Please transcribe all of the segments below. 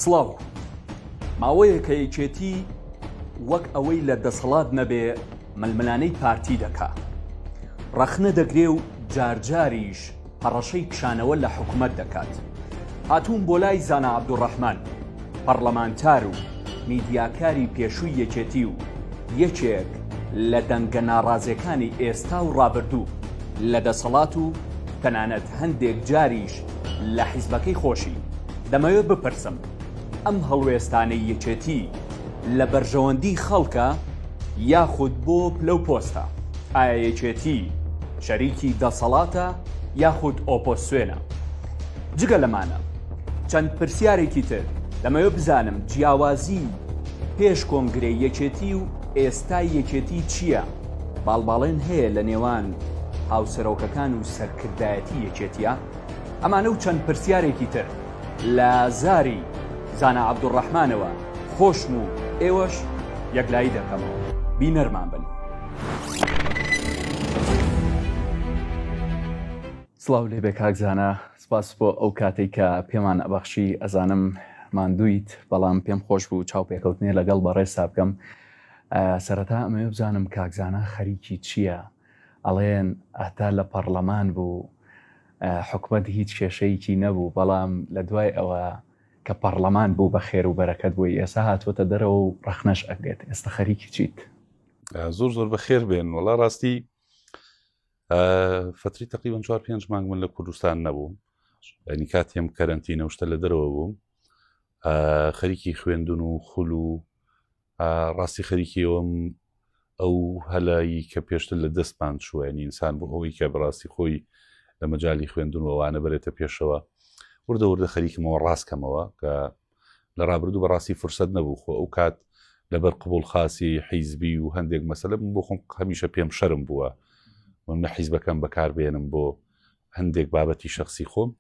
سڵاو ماوەیە کە یەکێتی وەک ئەوەی لە دەسەڵات نەبێ مەلملانەی پارتی دەکا ڕەخنە دەگرێ و جارجاریش هەڕەشەی کشانەوە لە حکومەت دەکات. هاتوون بۆ لای زانا عەبدوڕەحمان پەرلەمانتار و میدیاکاری پێشووی یەکێتی و یەکێک لە دەنگە ناڕازیەکانی ئێستا و ڕابردوو لە دەسەڵات و تەنانەت هەندێک جاریش لە حیزبەکەی خۆشی. دەمەوێت بپرسم ئەم هەڵوێستانەی یەکێتی لە بەرژەوەندی خەڵکە یاخود بۆ پلە و پۆستە؟ ئایا یەکێتی شەریکی دەسەڵاتە یاخود ئۆپۆزسیۆنە؟ جگە لەمانە چەند پرسیارێکی تر دەمەوێت بزانم جیاوازی پێش کۆنگرەی یەکێتی و ئێستای یەکێتی چییە؟ باڵباڵێن هەیە لە نێوان هاوسەرۆکەکان و سەرکردایەتی یەکێتیە؟ ئەمانە و چەند پرسیارێکی تر لە زاری زانا عەبدوڕەحمانەوە خۆشم و ئێوەش یەکلایی دەکەمەوە. بینەرمان بن. سڵاو لێبێ کاک زانا، سپاس بۆ ئەو کاتێک کە پێمان ئەبەخشی. ئەزانم ماندوویت بەڵام پێم خۆش بوو چاوپێکەوتنێ لەگەڵ بەڕێستا بکەم. سەرەتا ئەمەوێ بزانم کاک زانا خەریکی چییە؟ ئەڵێن ئەتا لە پەرلەمان بوو حکومەت هیچ کێشەیەکی نەبوو، بەڵام لە دوای ئەوە کە پەرلەمان بوو بە خێر و بەرەکەت بووی ئێستا هاتوۆتە دەرەوە و ڕەخنەش ئەگرێت. ئێستا خەریکی چیت؟ زۆر زۆر بەخێر بێن. وەڵا ڕاستی فتری تقریبا 4-5 مانگ من لە کوردستان نەبووم، ینی کاتێم کەرەنتینە شتە لە دەرەوە بووم. خەریکی خوێندن و خول و ڕاستی خەریکیەوەم ئەو هەلایی کە پێشتر لە دەستمان چووە، ینی ئینسان بۆ ئەوەی کە بەڕاستی خۆی لە مەجای خوێندن وەوانە بەرێتە پێشەوە وردە وردە خەریکمەوە ڕاستکەمەوە کە لە ڕابردوو بەڕاستی فرسەت نەبوو. خۆ ئەو کات لەبەر قبول خاسی حیزبی و هەندێک مەسەلە بۆ خۆم هەمیشە پێم شەرم بووە من حیزبەکەم بەکاربێنم بۆ هەندێک بابەتی شخصی خۆم.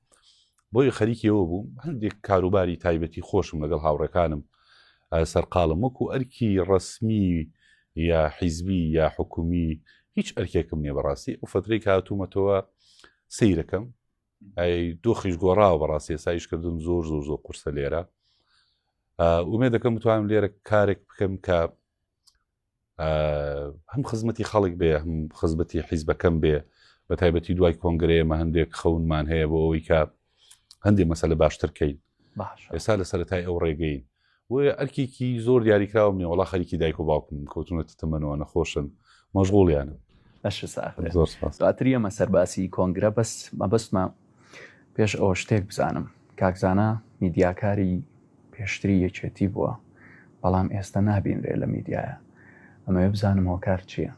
بۆی خەریکیەوە بووم. هەندێک کاروباری تایبەتی خۆشم لەگەڵ هاوڕەکانم سەرقاڵم، وەکو ئەرکی ڕسمی یا حیزبی یا حکومی هیچ ئەرکێکم نییە بەڕاستی. ئەو فترەی کە هاتوومەتەوە سەیرەکەم دۆخیش گۆڕاوە بەڕاستی، ئێسایشکردن زۆر زۆر زۆر قورسە لێرە. ئومێد دەکەم بتوانم لێرە کارێک بکەم کە هەم خزمەتی خەڵک بێ هەم خزمەتی حیزبەکەم بێ، بە تایبەتی دوای کۆنگرەیەمە هەندێک خەونمان هەیە بۆ ئەوەی کە هەندێک مەسەلە باشترکەین. ئێستا لە سەرەتای ئەو ڕێگەین و ئەرکێکی زۆر دیاریکراوم نیە. وەڵا خەریکی دایک و باوکم کەوتونەتە تەمەنەوە نەخۆشن مەشغوڵیانم. زۆر سپاس. دواتر ئەمە سەرباسی کۆنگرە مەبەستمە. پێش ئەوە شتێک بزانم کاک زانا میدیاکاری پێشتری یەکێتی بووە، بەڵام ئێستا نابینرێ لە میدیایە. ئەمەوێ بزانم هۆکار چییە؟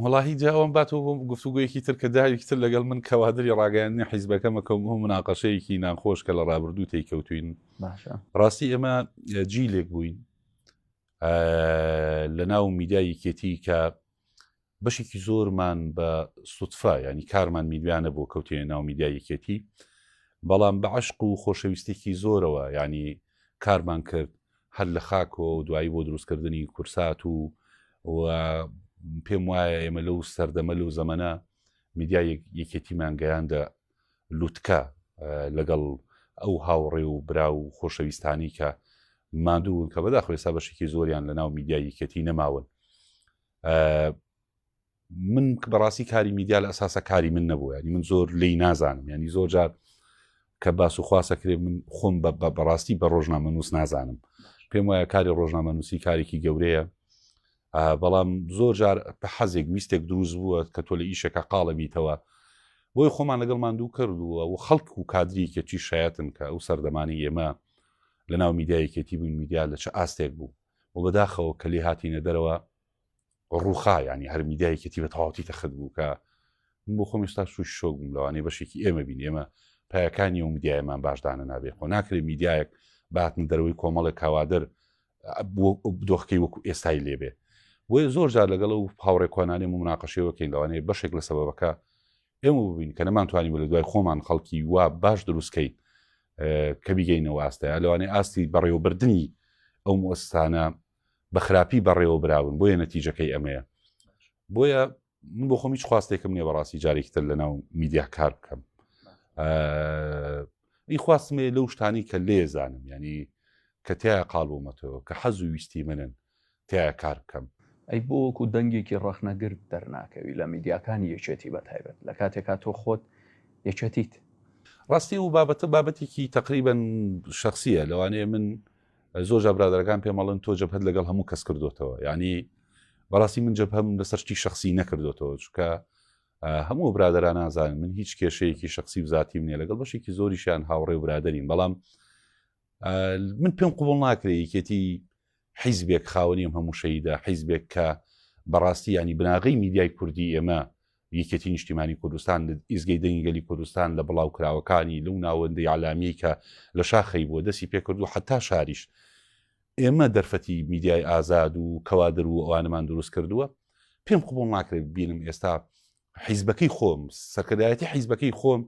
وەڵاهی جاوام باتەوە بۆ گفتوگویەکی تر کە داویەکی تر لەگەڵ من کەوادری ڕاگەیاندنی حیزبەکەمەکەم هەم مناقەشەیەکی ناخۆش کە لە ڕابردوو تێکەوتوین. ڕاستی ئێمە جیلێک بووین لە ناو میدیای یەکێتی کە بەشێکی زۆرمان بە سوتفا، ینی کارمان میدیانە بۆ کەوتێنە ناو میدیای یەکێتی، بەڵام بە عەشق و خۆشەویستێکی زۆرەوە ینی کارمان کرد هەر لە خاکۆ و دوایی بۆ دروستکردنی کورسات و پێم وایە ئێمە لەو سەردەمە لەو زەمەنە میدیای یەکێتیمان گەیاندە لوتکە لەگەڵ ئەو هاوڕێ و برا و خۆشەویستانی کە مادوون کە بەداخۆ ئێستا بەشێکی زۆریان لە ناو میدیای یەکێتی نەماون. من بەڕاستی کاری میدیا لە ئەساسە کاری من نەبووە، ینی من زۆر لی نازانم، ینی زۆر جار کە باس و خواسەکرێ من خۆم بەڕاستی بە ڕۆژنامەنووس نازانم. پێم وایە کاری ڕۆژنامەنووسی کارێکی گەورەیە، بەڵام زۆر جار بە حەزێک ویستێک دروست بووە کە تۆ لە ئیشێکە قاڵە بیتەوە. بۆی خۆمان لەگەڵمان دوو کردووە و خەڵک و کادری کەچی شایەتن کە ئەو سەردەمانی ئێمە لە ناو میدیای یەکێتی بووین میدیا لە چه ئاستێک بوو و بەداخەوە کە لێ هاتینە دەرەوە ڕووخا، ینی هەر میدیای یەکێتی بە تەواوەتی تەخت بوو کە من بۆ خۆم ئێستا شوش شۆک بووم لەوانەیە بەشێکی ئێمە بین. ئێمە پایەکانی و میدیایەمان باشدانە نابێت. خۆ ناکرێت میدیایەک باتن دەرەوەی کۆمەڵێک کاوادر دۆخەکەی وەکو ئێستای لێبێ. وی زۆر جار لەگەڵ و هاوڕێ کۆنانێم و مناقەشەوەکەین لەوانەیە بەشێک لە سەبەبەکە ئێمە ببین کە نەمانتوانی لە دوای خۆمان خەڵکی وا باش دروستکەین کە بیگەینەوە ئاستەیە لەوانەیە ئاستی بەڕێوەبردننی ئەو مؤسسانە بە خراپی بەڕێوە براون، بۆیە نەتیجەکەی ئەمەیە. بۆیە من بۆ خۆم هیچ خواستێکم نییە بەڕاستی جارێکتر لە ناو میدیا کار بکەم. ئی خواستمێ لەو شتانی کە لێزانم ینی کە تایە قاڵبوومەتەوە کە حەز و ویستی منن تایە کار بکەم. ئەی بۆ وەکو دەنگێکی ڕەخنەگرت دەرناکەوی لە میدیاکانی یەکێتی بەتایبەت لە کاتێکا تۆ خۆت یەکێتیت. ڕاستی و بابەتێکی تقریبا شخصیە لەوانەیە من زۆر برادەرەکان پێمەڵن تۆ جەبهەت لەگەڵ هەموو کەس کردوتەوە ینی بەڕاستی من جەبهەم لەسەرچی شخصی نەکردوتەوە چکە هەموو برادران نازانن من هیچ کێشەیەکی شخصی و ذاتی منێ لەگەڵ بەشێکی زۆریشیان هاوڕێ و برادرین بەڵام من پێم قوبڵ ناکرێ یەکێتی حیزبێک خاوەنیم هەموو شەیدا حیزبێک کە بەڕاستی ینی بناغی میدیای کوردی ئێمە یەکێتی نیشتیمانی کوردستان لە ئیزگەی دەنگەلی کوردستان لە بڵاو کراوەکانی لەو ناوەندەی عالامی کە لە شاخەی بووە دەستی پێکرد و حتا شاریش ئێمە دەرفەتی میدیای ئازاد و کەوادر و ئەوانەمان دروست کردووە پێم قوبڵ ناکرێت بینم ئێستا حیزبەکەی خۆم سەرکردایەتی حیزبەکەی خۆم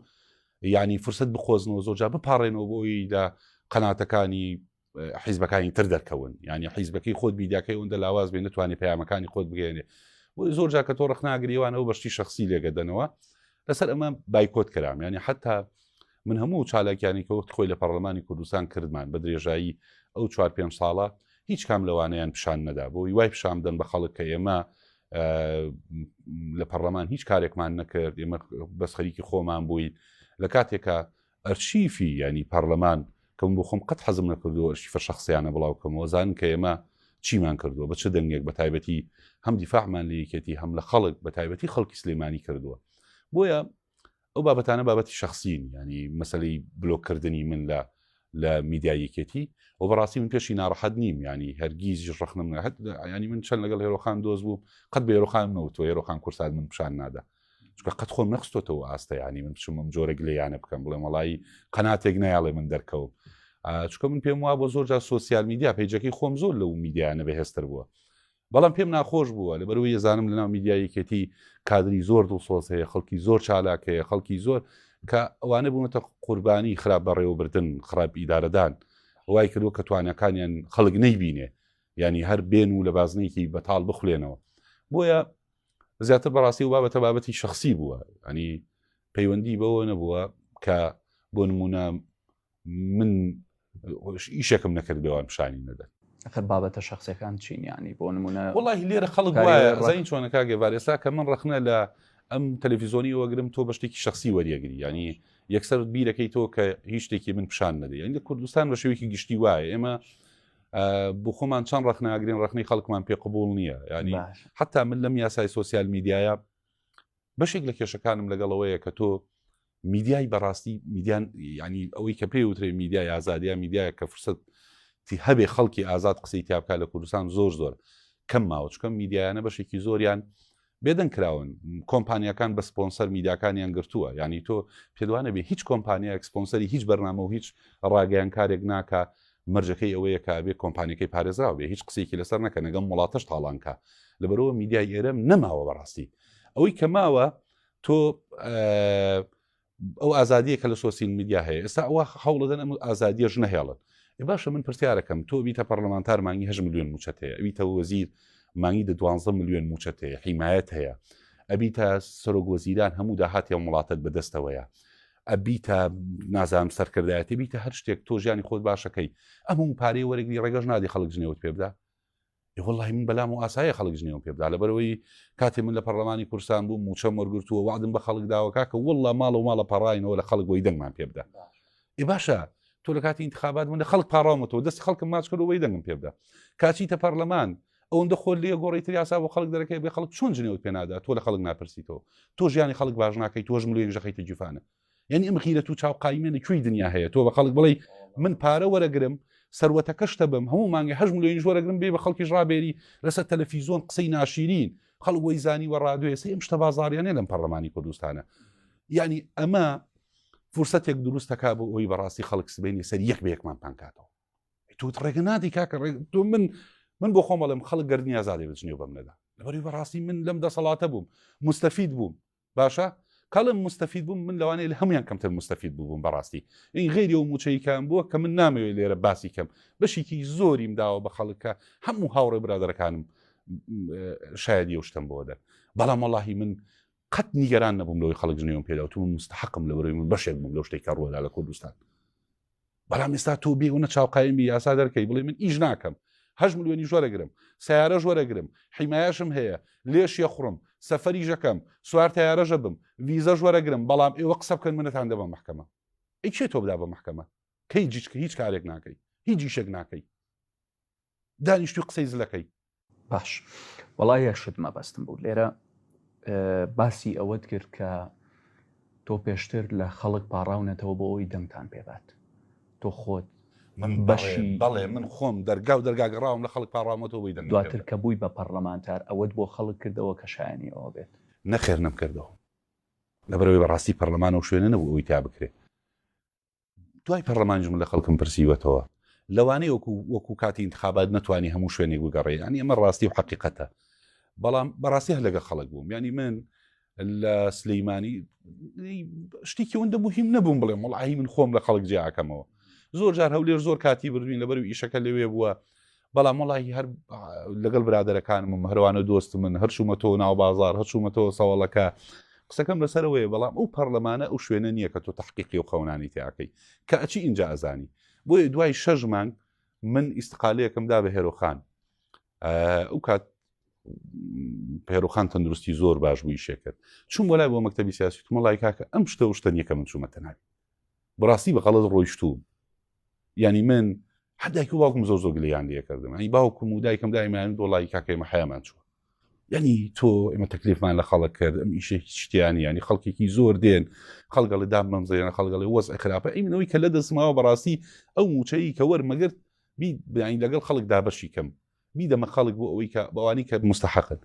ینی فرسەت بخۆزنەوە زۆرجا بپارڕێنەوە بۆی لە قەناتەکانی حیزبەکانی تر دەرکەون ینی حیزبەکەی خۆت میدیاکەی ئەوەندە لاواز بێ نتوانێت پەیامەکانی خۆت بگەێنێ زۆرجا کە تۆ ڕخناگریوان ئەو بەشتی شخصی لێگەدەنەوە لەسەر ئەمە بایکۆت کرام ینی حتا من هەموو چالاکیانی کە وەخت خۆی لە پەرلەمانی کوردستان کردمان بە درێژایی ئەو 4-5 ساڵە هیچ کام لەوانەیان پیشان نەدا بۆ وای پیشامدەن بە خەڵک کە ئێمە لە پەرلەمان هیچ کارێکمان نەکرد ئێمە بەس خەریکی خۆمان بووین لە کاتێکە ئەرشیفی ینی پەرلەمان کەم بۆ خۆم قەت حەزم نەکردو ئەرشیفە شخصیانە بڵاو بکەمەوە زانن کە ئێمە چیمان کردووە بە چه دەنگێک بە تایبەتی هەم دیفاعمان لە یەکێتی هەم لە خەڵک بە تایبەتی خەڵکی سلێمانی کردووە بۆیە ئەو بابەتانە بابەتی شخصین ینی مەسەلەی بلۆکردنی من لە میدیای یەکێتی و بەڕاستی من پێشی ناڕەحەت نیم ینی هەرگیزی ڕخنم نەهەت ینی من چەند لەگەڵ هێرۆخان دۆز بوو قەت بە هێرۆخان نەوتوە هێرۆخان کورسات من پیشان نادا چکە قەت خۆم نەخستۆتەوە ئاستە ینی من بچم جۆرە گلەیانە بکەم بڵێ وەڵایی قەناتێک نایاڵێ من دەرکەوم چکە من پێم وابوو زۆر جار سۆسیال میدیا پێیجەکەی خۆم زۆر لەو میدیانە بەهێزتر بووە بەڵام پێم ناخۆش بووە لەبەرەوەی ێزانم لەناو میدیای یەکێتی کادری زۆر دڵسۆز هەیە خەڵکی زۆر چالاکەیە خەڵکی زۆر کە ئەوانە بوونەتە قوربانی خراپ بەڕێوەبردن خراپ ئیدارەدان وای کردو کە توانەکانیان خەڵک نەیبینێ ینی هەر بێن و لە بازنێکی بەتاڵ بخولێنەوە بۆیە زیاتر بەڕاستی و بابەتی شخصی بووە ینی پەیوەندی بەوە نەبووە کە بۆ نمونە من ئیشێکم نەکرد بێوان پیشانی نەدەن ئەخر بابەتە شخصیەکان چینیانی بۆ نمونە وڵی لێرە خەڵک وایە زین چۆنە کاگەوار ئێستا کە من ڕخنە لە ئەم تەلەڤیزۆنی وەگرم تۆ بە شتێکی شخصی وەریەگری ینی یەکسەر بیرەکەی تۆ کە هیچ شتێکی من پیشان نەدە ینی لە کوردستان بە شێوەیەکی گشتی وایە ئێمە بۆ خۆمان چەند ڕخناگرین ڕخنەی خەڵکمان پێ قبول نییە ینی حتا من لەم یاسای سۆسیال میدیایە بەشێک لە کێشەکانم لەگەڵەوەیە کە تۆ میدیای بەڕاستی میدیان ینی ئەوەی کە پێی وترێ میدیای ئازادیا میدیایە کە فرسەتی هەبێ خەڵکی ئازاد قسەی تیابکە لە کوردستان زۆر کەم ماوە چکەم میدیایانە بەشێکی زۆریان بێدەنگ کراون کۆمپانیەکان بە سپۆنسەر میدیاکانیان گرتووە ینی تۆ پێدوانە بێ هیچ کۆمپانیایەک سپۆنسەری هیچ بەرنامە و هیچ ڕاگەیان کارێک ناکە مەرجەکەی ئەوەیە کە بێ کۆمپانیەکەی پارێزراوە بێ هیچ قسێکی لەسەر نەکە نەگەم وڵاتەش تاڵانکە لەبەرەوە میدیای ئێرە نەماوە بەڕاستی ئەوەی کە ماوە تۆ ئەو ئازادیە کە لە سۆسیال میدیا هەیە ئێستا ئەوە هەوڵەدەن ئەم ئازادیەش نەهێڵن باشە من پرسیارەکەم تۆ بیتە پەرلەمانتار مانگی 8 ملیۆن موچەت هەیە ئەبیتە وەزیر مانگی 12 ملیۆن موچەت هەیە حیمایەت هەیە ئەبیتە سەرۆک وەزیران هەموو داهاتی وڵاتت بەدەستەوەیە ئەبیتە نازانم سەرکردایەتی بیتە هەر شتێک تۆ ژیانی خۆت باشەکەی ئەموو پارەی وەرەگری ڕێگەش نادی خەڵک ژنێوت پێ بدە والله من بەلام و ئاسایە خەڵک ژنێوم پێ بدە لەبەرەوەی کاتێ من لە پەرلەمانی کوردستان بوو موچەم وەرگرتووە وعدم بە خەڵک داوەکە کە والله ماڵ و ماڵە پەڕاینەوە لە خەڵک بۆی دەنگمان پێ بدە باشە تۆ لە کاتی انتخابات من لە خەڵک پاڕاومەتەوە دەستی خەڵکم ماچ کرد و بۆی دەنگم پێ بدە کاچیتە پەرلەمان ئەوەندە خۆل لێ گۆڕیتر یاسا بۆ خەڵک دەرەکەی بێ خەڵک چۆن ژنێوت پێ نادا تۆ لە خەڵک ناپرسیتەوە تۆ ژیانی خەڵک باش ناکەی تۆش ملیۆن ژەخەیتە جیفانە یعنی ئەم خیرەت و چاو قایمێنە کوێی دنیا هەیە تۆ بە خەڵک بڵێ من پارە وەرەگرم سەروەتەکەشتە بم هەموو مانگە 8 ملیۆن وەرەگرم بێ بە خەڵکیش ڕابێری لەسەر تەلەڤیزۆن قسەی ناشیرین خەڵک وەی زانی و ڕادیۆ ئێستا ئەم شتە بازاڕیانە لەم پەرلەمانی کوردستانە یعنی ئەمە فرسەتێک دروستەکا بۆ ئەوی بەڕاستی خەڵک سبێنی سەر یەک بە یەکمان پانکاتەوە تۆ ڕێگە نادی کاکە تۆ من بۆ خۆم بەڵێم خەڵک گەردنی ئازادێ بچنێ بەم نەدا لەبەرەوەی بەڕاستی من لەم دەسەڵاتە بووم مستەفید بووم باشە کاڵم مستەفید بووم من لەوانەیە لە هەمویان کەمتر مستەفید بووم بەڕاستی این غێری و موچەیکان بووە کە من نامەوێت لێرە باسی کەم بەشێکی زۆریم داوە بە خەڵکە هەموو هاوڕێ برادەرەکانم شایەدی ئەو شتم بۆ دەر بەڵام وەڵاهی من قەت نیگەران نەبووم لەوەی خەڵک ژنێوم پێدا و تو مستحقم لەبەرەوەی من بەشێک بووم لەو شتێکە ڕووەدا لە کوردستان بەڵام ئێستا تۆ بێونە چاوقایمی یاسا دەرکەی بڵێ من ئیش ناکەم 8 ملیۆنی وەرەگرم سیارە وەرەگرم حیمایەشم هەیە لێش یەخڕم سەفەری ژەکەم سوار تیارەژە بم ویزە وەرەگرم بەڵام ئێوە قسە بکەن منەتان دەبە محکەمە ئەی چێ تۆ بدا بە محکەمە کەی جیچکە هیچ کارێک ناکەی هیچ ئیشێک ناکەی دانیشتوی قسەی زلەکەی باش وەڵای یەشت مەبەستم بوو لێرە باسی ئەوەت کرد کە تۆ پێشتر لە خەڵک پاڕاونەتەوە بۆ ئەوی دەنگتان پێبات تۆ خۆت من بەشی بەڵێ من خۆم دەرگا و دەرگاگەڕاوم لە خەڵک پاڕامەتەوەی دەنگ دواتر کە بووی بە پەرلەمانتار ئەوەت بۆ خەڵک کردەوە کە شایانی ئەوە بێت نەخێر نەمکردەوە لەبەرەوەی بەڕاستی پەرلەمان و شوێنە نەبوو ئەوی تا بکرێت دوای پەرلەمانجم لە خەڵکم پرسیوەتەوە لەوانەیە وەکو کاتی انتخابات نەتوانی هەموو شوێنێک بگەڕێ ینی ئەمە ڕاستی و حقیقەتە بەڵام بەڕاستی هەر لەگە خەڵک بووم ینی من لە سلەیمانی شتێکی ئەوەندە مهم نەبووم بڵێم وەڵاهی من خۆم لە خەڵک جیاکەمەوە زۆر جار هەولێر زۆر کاتی بردوین لەبەر ئیشەکە لەوێ بووە بەڵام وەڵاهی هەر لەگەڵ برادەرەکانم هەروانە دۆست من هەرچوومەتەوە ناو بازار هەرچوومەتەوە سەوڵەکە قسەکەم لەسەرەوەیە بەڵام ئەو پەرلەمانە ئەو شوێنە نییە کە تۆ تحقیقی و خەونانی تیاکەی کە ئەچی اینجا ئەزانی بۆیە دوای 6 مانگ من ئیستقالەیەکەمدا بە هێرۆخان ئەو کات هێرۆخان تەندروستی زۆر باش بووی شێکرد چوون وەلای بۆ مەکتەبی سیاسی مەڵای کاکە ئەم شتە و شتە نییە کە من چوومەتە ناوی بەڕاستی بە غەڵەت ڕۆیشتوم ینی من حدایک و باوکم زۆر زۆر گلەیان لێکردم ئەی باوکم و دایکم دایمان دۆڵی کاکەی مەحەیەمان چووە ینی تۆ ئێمە تەکلیفمان لە خەڵک کرد ئەم ئیشێکی شتیانی ینی خەڵکێکی زۆر دێن خەڵگەڵی دام بەمزەیانە خەڵگەڵی وەزعی خراپە ئەی منەوەی کە لە دەستماوە بەڕاستی ئەو موچەی کە وەرمەگرت ینی لەگەڵ خەڵک دابەشی کەم بیدەمە خەڵک بۆ ئەوەی کە بەوانی کە مستحقن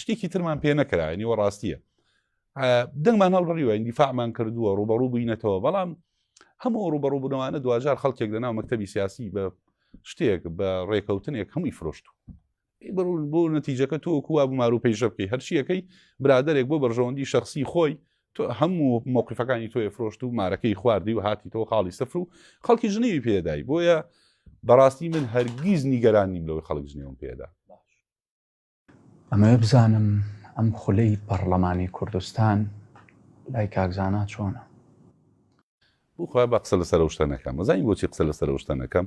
شتێکی ترمان پێ نەکرا ینی وەڕاستیە دەنگمان هەڵبڕیوە دیفاعمان کردووە ڕوبەڕوو بووینەتەوە بەڵام هەموو ڕوبەڕوو بوونەوانە دوجار خەڵکێک لەناو مەکتەبی سیاسی بە شتێک بە ڕێکەوتنێک هەمووی فرۆشتو بۆ نەتیجەکە تۆ کووا بمار و پێیشە بکەی هەرچیەکەی برادێک بۆ بەرژەوەندی شخصی خۆی تۆ هەموو مووقفەکانی تۆی فرۆشت و مارەکەی خواردی و هاتی تۆ خاڵی سەفر و خەڵکی ژنەوی پێدای بۆیە بەڕاستی من هەرگیز نیگەران نیم لەوەی خەڵک ژنێوم پێدا ئەمە بزانم ئەم خولەی پەرلەمانی کوردستان لای کاکزانا چۆنە بخوا بە قسە لەسەر شتە نەکەم مەزانی بۆچی قسە لەسەر شتە نەکەم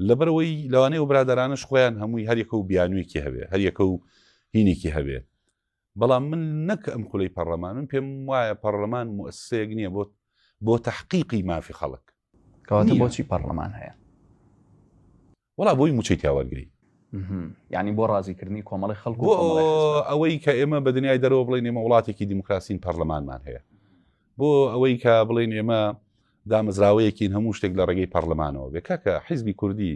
لەبەرەوەی لەوانەیە و برادرانش خۆیان هەمووی هەریەکە و بیانوویەکی هەبێ هەریەکە و هینێکی هەبێت بەڵام من نەک ئەم خولەی پەرلەمان من پێم وایە پەرلەمان موسسەیەک نییە بۆ تحقیقی مافی خەڵک کەواتە بۆچی پەرلەمان هەیە وڵا بۆی موچەی تیاوەرگری یعنی بۆ ڕازیکردنی کۆمەڵی خەڵک بۆ ئەوەی کە ئێمە بە دنیای دەرەوە بڵێن ئێمە وڵاتێکی دیموکراسین پەرلەمانمان هەیە بۆ ئەوەی کە بڵێن ئێمە دامەزراوەیەکین هەموو شتێک لە ڕێگەی پەرلەمانەوە بێ کاکە حیزبی کوردی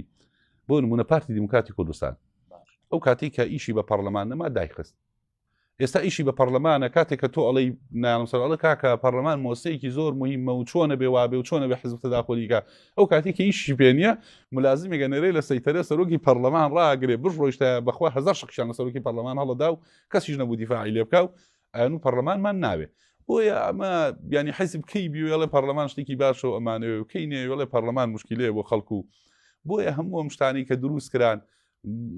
بۆ نمونە پارتی دیموکراتی کوردستان ئەو کاتی کە ئیشی بە پەرلەمان نەما دایخست ئێستا ئیشی بە پەرلەمانە کاتێک کە تۆ ئەڵەی نامسەرڵە کاکە پەرلەمان مۆسەیەکی زۆر مهمە و چۆنە بێ وابێ و چۆنە بێ حیزب تەداخۆلیکە ئەو کاتی کە ئیشی پێ نییە ملازمێکە نەرێ لە سەیتەرە سەرۆکی پەرلەمان ڕاگرێ بڕۆیشتە بەخوا هەزار شەخصیان لە سەرۆکی پەرلەمان هەڵەدا و کەسیش نەبوو دیفاعی لێ بکاو ئەنو پەرلەمانمان ناوێ بۆیە ئەمە ینی حیزب کەی بیوێڵێ پەرلەمان شتێکی باشە و ئەمانەوێ و کەی نێوێڵێ پەرلەمان مشکلەیە بۆ خەڵکو بۆیە هەموو ئەم شتانی کە دروست کران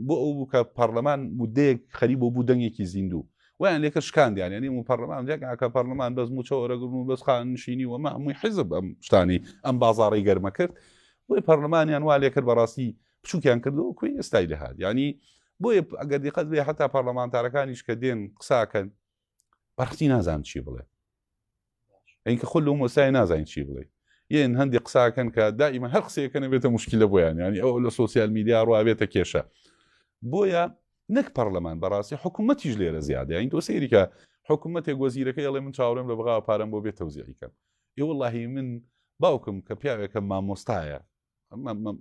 بۆ ئەو کە پەرلەمان مودەیەک خەریب بۆ دەنگێکی زیندوو ویان لێکە شکاندیان ینی و پەرلەمان جێکە پەرلەمان بەس موچەوەرەگرن و بەس خان نشینی وەمە هەمووی حیزب ئەم شتانی ئەم بازاڕی گەرمە کرد بۆی پەرلەمانیان وا لێ کرد بەڕاستی بچووکیان کردەوە کوێی ئێستای لەهات ینی بۆیە ئەگەر دیقەت بێ حتا پەرلەمانتارەکانیش کە دێن قساکەن بەڕاستی نازان چی بڵێ ئەینکە خۆ لەو مۆسای نازانین چی بڵێ یەن هەندی قساکەن کە دائیمە هەر قسەیەکەنە بێتە مشکلە بۆیان ینی ئەو لە سۆسیال میدیا ڕوابێتە کێشە بۆیە نەک پەرلەمان بەڕاستی حکوومەتیش لێرە زیادە این تۆ سەیری کە حکوومەتێک وەزیرەکەی ئەڵێ من چاوەڕێم لە بەغاوە پارەم بۆ بێت تەوزیعیکەم وەڵاهی من باوکم کە پیاوێکە مامۆستایە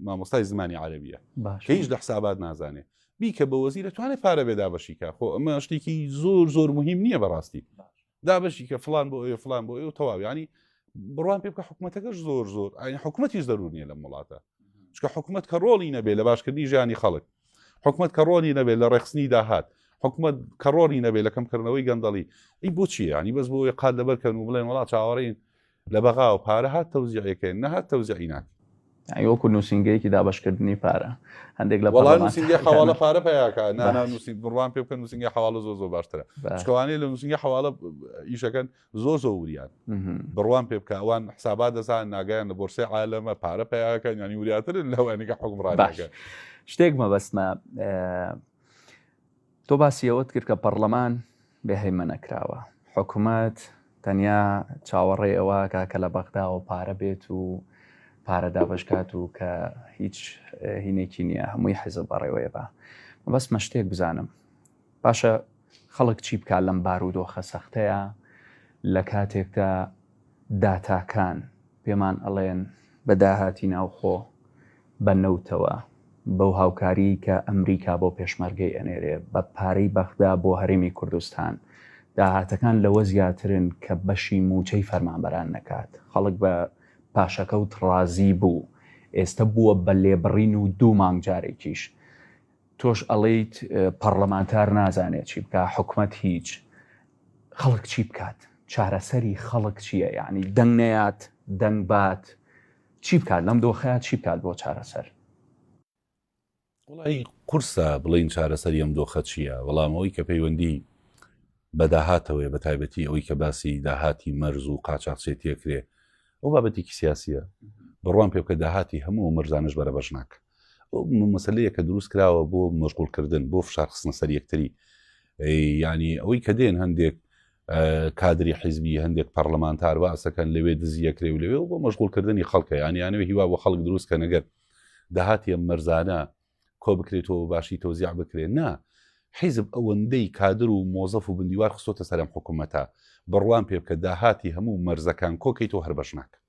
مامۆستای زمانی عەرەبیە کە هیچ لە حسابات نازانێ بیکە بە وەزیر دەتوانێت پارە بێ دابەشیکە خۆ ئەمە شتێکی زۆر زۆر مهم نییە بەڕاستی دابەشی کە فلان بۆ ئەوێ فلان بۆ ئێوە تەواو ینی بڕوان پێ بکە حکوومەتەکەش زۆر زۆر ئاین حکوومەتیش ضروري نیە لەم وڵاتە چکە حکوومەت کە ڕۆڵی نەبێ لە باشکردنی ژیانی خەڵک حکوومەت کە ڕۆڵی نەبێت لە ڕێخستنی داهات حکوومەت کە ڕۆڵی نەبێت لە کەمکردنەوەی گەندەڵی ئەی بۆچی ینی بەس بۆ قات لەبەرکەن و بڵێن وڵات چاوەڕێن لە بەغاوە پارە هات تەوزیعەکەن نەهات تەوزیعی ناکە وەکو نووسنگەیەکی دابشکردنی پارە هەندێک لە وڵای نووسنگی حواڵە پارە پیاکە نانا نووسین بڕوان پێ بکەن نووسنگی حواڵە زۆ باشترە شکوانەی لە نووسنگی حواڵە ئیشەکەن زۆ وریان بڕوان پێ بکە ئەوان حسابات دەزان ناگەیان لە بۆرسەی عالەمە پارە پیاکەن ینی وریاترن لەوانێکە حکومڕانەکە شتێک مەبەستمە تۆ باسیەوەت کرد کە پەرلەمان بێهێمە نەکراوە حکوومەت تەنیا چاوەڕێ ئەوە کە لە بەغداوە پارە بێت و پارە دابشکات و کە هیچ هینێکی نییە هەمووی حیزب بەڕێوەیە بە بەسمە شتێک بزانم باشە خەڵک چی بکات لەم بارودۆخە سەختەیە لە کاتێکدا داتاکان پێمان ئەڵێن بە داهاتی ناوخۆ بە نەوتەوە بەو هاوکاری کە ئەمریکا بۆ پێشمەرگەی ئەنێرێ بە پارەی بەغدا بۆ هەرێمی کوردستان داهاتەکان لەوە زیاترن کە بەشی موچەی فەرمانبەران نەکات خەڵک بە پاشەکەوت ڕازی بوو ئێستا بووە بە لێبڕین و دوو مانگ جارێکیش تۆش ئەڵێیت پەرلەمانتار نازانێت چی بکات حکومەت هیچ خەڵک چی بکات چارەسەری خەڵک چییە یعنی دەنگ نەیات دەنگ بات چی بکات لەم دۆخەیە چی بکات بۆ چارەسەر وڵی قورسە بڵین چارەسەری ئەم دۆخە چییە وەڵامەوەی کە پەیوەندی بەداهاتەوەی بە تایبەتی ئەوەی کە باسی داهاتی مەرز و قاچاقچێتیەکرێ ئەو بابەتێکی سیاسیە بڕوان پێ بکە داهاتی هەموو مەرزانش بەرە بەش ناکە ئەو مەسەلەیە کە دروست کراوە بۆ مەشغوڵکردن بۆ فشار خستنە سەر یەکتری ینی ئەوەی کە دێن هەندێک کادری حیزبی هەندێک پەرلەمانتار باسەکەن لەوێ دزیەکرێ و لەوێ بۆ مەشغوڵکردنی خەڵکە یانیانەوە هیوا بۆ خەڵک دروست کە نەگەر داهاتی ئەم مەرزانە کۆ بکرێتەوە باشی تۆزیع بکرێت نا حیزب ئەوەندەی کادر و مۆزەف و بندیوار خستۆتە سەرم حکوومەتە بڕوان پێ بکە داهاتی هەموو مەرزەکان کۆکەیتەوە هەر بەش ناکە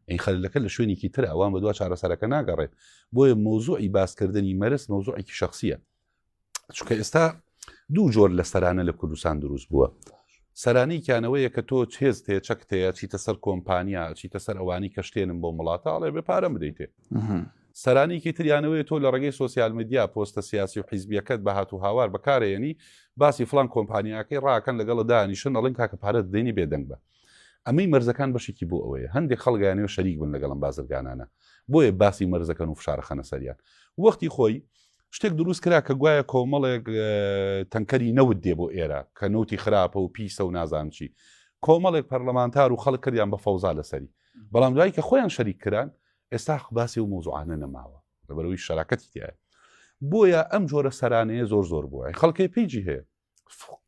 ئەین خەلەکە لە شوێنێکی تر ئەوان بە دوا چارەسەرەکە ناگەڕێت بۆیە مۆزوعی باسکردنی مەرز مۆزوعێکی شخصیە چونکە ئێستا دوو جۆر لە سەرانە لە کوردستان دروست بووە سەرانی کیانەوەیە کە تۆ هێز تێ چەکتەیە چیتە سەر کۆمپانیا چیتە سەر ئەوانی کەشتێنم بۆ وڵاتە ئەڵێ بێ پارەم بدەیتێ سەرانیکی تریانەوەی تۆ لە ڕێگەی سوسیال میدیا پۆستە سیاسی و حیزبیەکەت بە هات و هاوار بەکارێنی باسی فلان کۆمپانیاکەی ڕاکەن لەگەڵ دانیشن ئەڵێن کاکە پارەت دێنی بێدەنگ بە ئەمەی مەرزەکان بەشێکی بۆ ئەوەیە هەندێک خەڵگیانەوە شەریک بن لەگەڵم بازرگانانە بۆیە باسی مەرزەکەن و فشارە خەنە سەریان وەختی خۆی شتێک دروست کرا کە گوایە کۆمەڵێک تەنکەری نەوت دێ بۆ ئێرە کە نوتی خراپە و پیسە و نازانم چی کۆمەڵێک پەرلەمانتار و خەڵک کردیان بە فەوزا لەسەری بەڵام دوایی کە خۆیان شەریک کران ئێستا باسی و مۆزوعانە نەماوە بەرەوەی شەراکەتی تایە بۆیە ئەم جۆرە سەرانەیە زۆر بووە خەڵکی پیجی هەیە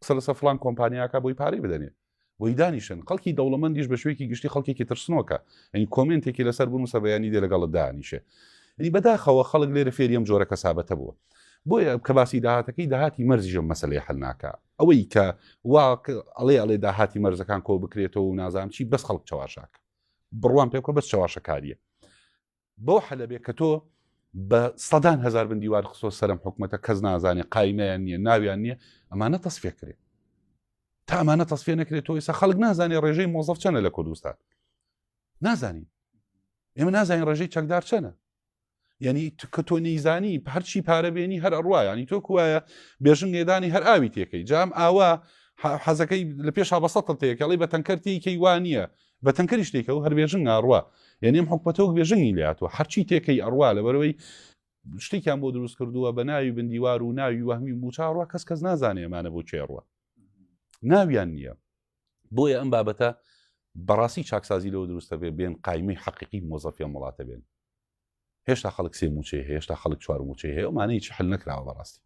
سەرسە فلان کۆمپانیاکە بۆی پارەی بدەنێ بۆی دانیشن خەڵکی دەوڵەمەندیش بە شوێکی گشتی خەڵکێکی ترسنۆکە ئەنی کۆمنتێکی لەسەر بوون سە بەیانی دێ لەگەڵت دانیشێ ئەنی بەداخەوە خەڵک لێرە فێری ئەم جۆرە کەسابەتە بووە بۆیە کە باسی داهاتەکەی داهاتی مەرزیژم مەسلەی حل ناکە ئەوەی کە وا ئەڵێ داهاتی مەرزەکان کۆ بکرێتەوە و نازانم چی بەس خەڵک چاواشاکە بڕوان پێ بکە بەس چاواشەکاریە بۆ حەلەبێ کە تۆ بە سەدان هەزار بندیوار خسۆ سەرم حکومەتە کەس نازانێ قایمەیان نییە ناویان نییە ئەمانە تەسفێ کرێت تا ئەمانە تەسفێ نەکرێتەوە ئێستا خەڵک نازانێ ڕێژەی مۆزەف چەنە لە کوردستان نازانین ئێمە نازانین ڕێژەی چەکدار چەنە یعنی کە تۆ نەیزانی هەرچی پارە بێنی هەر ئەڕوا ینی تۆ کوایە بێژن لێدانی هەر ئاوی تێکەی جام ئاوا حەزەکەی لە پێش بەسەڵ تێکەڵی بە تەنکەرتێکی وانە بە تەنکەری شتێکە و هەر بێژن ئاڕوا یعنی ئەم حکومەتەوە بێژنی لاتوە هەرچی تێکەی ئەڕوا لەبەرەوەی شتێکیان بۆ دروست کردووە بە ناوی بندیوار و ناوی وەهمی موچاڕوا کەس نازانێ ئەمانە بۆ چێڕوە ناویان نییە بۆیە ئەم بابەتە بەڕاستی چاکسازی لەوە دروستە بێ بێن قایمەی حەقیقی مۆزەفی وڵاتە بێن هێشتا خەڵک سێ موچێ هێشتا خەڵک چوار موچێ هەیە ئەمانە هیچ حل نەکراوە بەڕاستی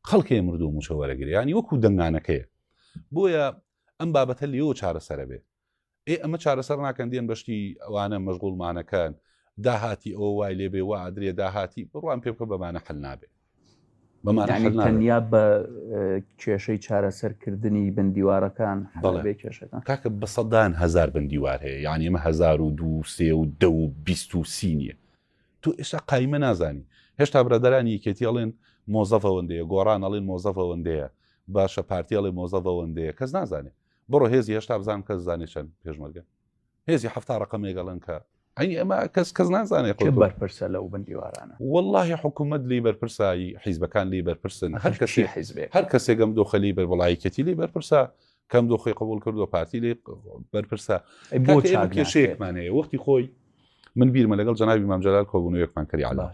خەڵکێ مردوو موچە وەرەگرێ ینی وەکو دەنگانەکەیە بۆیە ئەم بابەتە لێەوە چارەسەرە بێ ئەمە چارەسەر ناکەن دێن بەشتی ئەوانە مەشغوڵمانەکان داهاتی ئەوە وای لێ بێ وا ئەدرێ داهاتی بڕوان پێ بکە بەمانە حل نابێ تەنیا بە کێشەی چارەسەرکردنی بندیوارەکان بێ کێشەکان کاکە بە سەدان هەزار بندیوار هەیە یعنی ئمە 1230 نییە تو ئێستا قایمە نازانی هێشتا برەدەرانی یەکێتی ئەڵێن مۆزەفەوەندەیە گۆڕان ئەڵێن مۆزەفەوەندەیە باشە پارتیاڵی مۆزەفەوەندەیە کەس نازانێ بڕۆ هێزی هێشتا بزانم کەس زانێ چەند پێشمەرگە هێزی 7 ڕقمێگەڵن کە ئەنی ئەمە کەس نازانێ بەرپرسە لەو بندیوارانە واللهی حکوومەت لی بەرپرسایی حیزبەکان لی بەرپرسن هەر کەسێکم دۆخەلی بەربڵایەتی لی بەرپرسە کەم دۆخی قبول کردو پارتی لی بەرپرسە کێشەیەکمانەیە وەختی خۆی من بیرمە لەگەڵ جەنابی مام جەلال کۆبوونەوەیەکمان کردی عەلا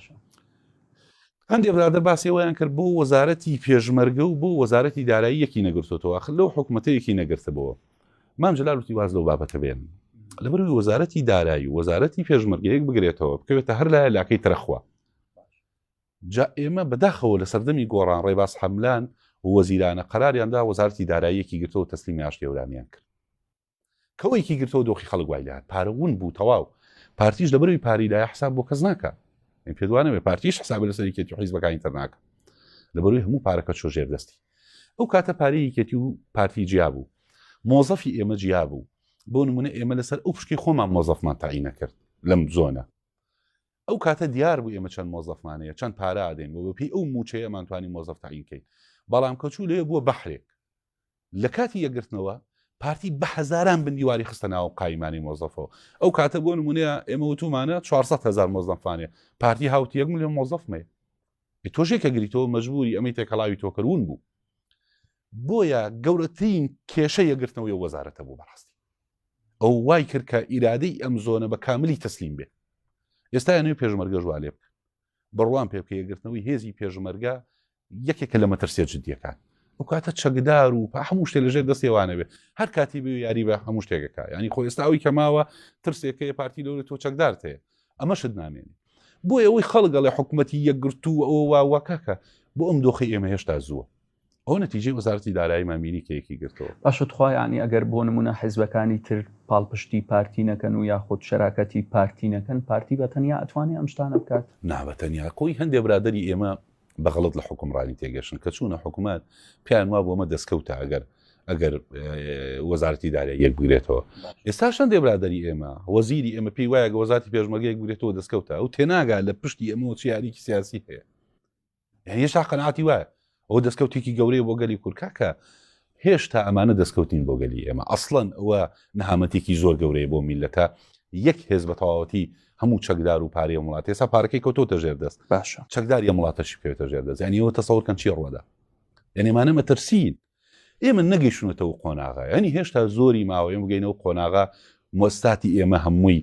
هەندێک برادەر باسیەوەیان کرد بۆ وەزارەتی پێشمەرگە و بۆ وەزارەتی دارایی یەکی نەگرتوتەوە لەو حکوومەتەیەکی نەگرتبەوە مام جەلال وتی واز لەو بابەتە بێن لەبەروی وەزارەتی دارایی و وەزارەتی پێشمەرگەیەک بگرێتەوە بکەوێتە هەر لایە لاکەی ترەخوا جا ئێمە بەداخەوە لە سەردەمی گۆڕان ڕێباز حەملان و وەزیرانە قەراریاندا وەزارەتی داراییەکی گرتەوە تەسلیمی ئاشتی ئەورامیان کرد کەوەیەکی گرتەوە دۆخی خەڵک وای لات پارەون بوو تەواو پارتیش لەبەروی پاری لایە حساب بۆ کەس ناکە پێدوانەوێ پارتیش حساب لەسەری کێتی و حیزبەکانی تر ناکە لەبەروی هەموو پارەکە چۆ ژێردەستی ئەو کاتە پارەی کێتی و پارتی جیا بوو مۆزەفی ئێمە جیا بوو بۆ نمونە ئێمە لەسەر ئەو پشکی خۆمان مۆزەفمان تاعینە کرد لەم زۆنە ئەو کاتە دیار بوو ئێمە چەند مۆزەفمانەیە چەند پارە ئادەین بۆ پێی ئەو موچەیە ئەمانتوانی مۆزەف تاعینکەین بەڵام کەچوو لێ بووە بەحرێک لە کاتی یەکگرتنەوە پارتی بە هەزاران بندیواری خستە ناو قایمانی مۆزەفەوە ئەو کاتە بۆ نمونەیە ئێمە وتومانە 400,000 مۆزەفانێ پارتی هاوتی 1 ملیۆن مۆزەفمەیە تۆژێکە گریتەوە مەجبوری ئەمەی تێکەڵاوی تۆکردون بوو بۆیە گەورەترین کێشە یەکگرتنەوەی وەزارەتە بوو بەڕاستی ئەو وای کرد کە ئیرادەی ئەم زۆنە بە کاملی تەسلیم بێ ئێستا یانەوەی پێشمەرگە ژوالێ بکەن بڕوان پێ بکە یەکگرتنەوەی هێزی پێشمەرگە یەکێکە لە مەترسیە جدیەکان ئەو کاتە چەکدار و هەموو شتێ لەژێر دەستێوانە بێ هەر کاتی بێ یاری بە هەموو شتێکەکە ینی خۆ ئێستا ئەوی کەماوە ترسێکەیە پارتی لەورە تۆ چەکدار تەیە ئەمەشت نامێنی بۆیە ئەوەی خەڵگە لە حکوومەتی یەکگرتو ئەوە واکەکە بۆ ئەم دۆخی ئێمە هێشتا زووە ئەو نەتیجەی وەزارەتی دارایی مامینی کەیەکی گرتەوە باشە تخوا ینی ئەگەر بۆ نمونە حیزبەکانی تر پاڵپشتی پارتی نەکەن و یاخود شەراکەتی پارتی نەکەن پارتی بەتەنیا ئەتوانێت ئەم شتانە بکات نابەتەنیا کۆی هەندێک برادەری ئێمە بەغەڵت لە حکومڕانی تێگەشن کە چوونە حکوومەت پیان وا بۆمە دەستکەوتە ئەگەر وەزارەتی دارایی یەک بگرێتەوە ئێستا شەندێ برادەری ئێمە وەزیری ئێمە پێی وایە کە وەزارەتی پێشمەرگەیەک بگرێتەوە دەستکەوتە ئەو تێناگا لە پشتی ئەمە چ یاریکی سیاسی هەیە یعنی هێشتا قەناعەتی وایە ئەو دەستکەوتێکی گەورەی بۆ گەلی کورکاکە هێشتا ئەمانە دەستکەوتین بۆ گەلی ئێمە ئەسڵەن ئەوە نەهامەتێکی زۆر گەورەیە بۆ میلەتە یەک هێز بە تەواوەتی هەموو چەکدار و پارەی وڵات ێستا پارەکەی کەوتۆتە ژێر دەست باشە چەکداری وڵاتەشی پێوێتە ژێر دەست یعنی ئەوە تەسەوڕکەن چی ڕوەدا یعنی ئێمانە مەترسین ئێمە نەگەیشتونەتەوە قۆناغا ینی هێشتا زۆری ماوە ئێمە بگەینەوە قۆناغا مۆستاتی ئێمە هەمووی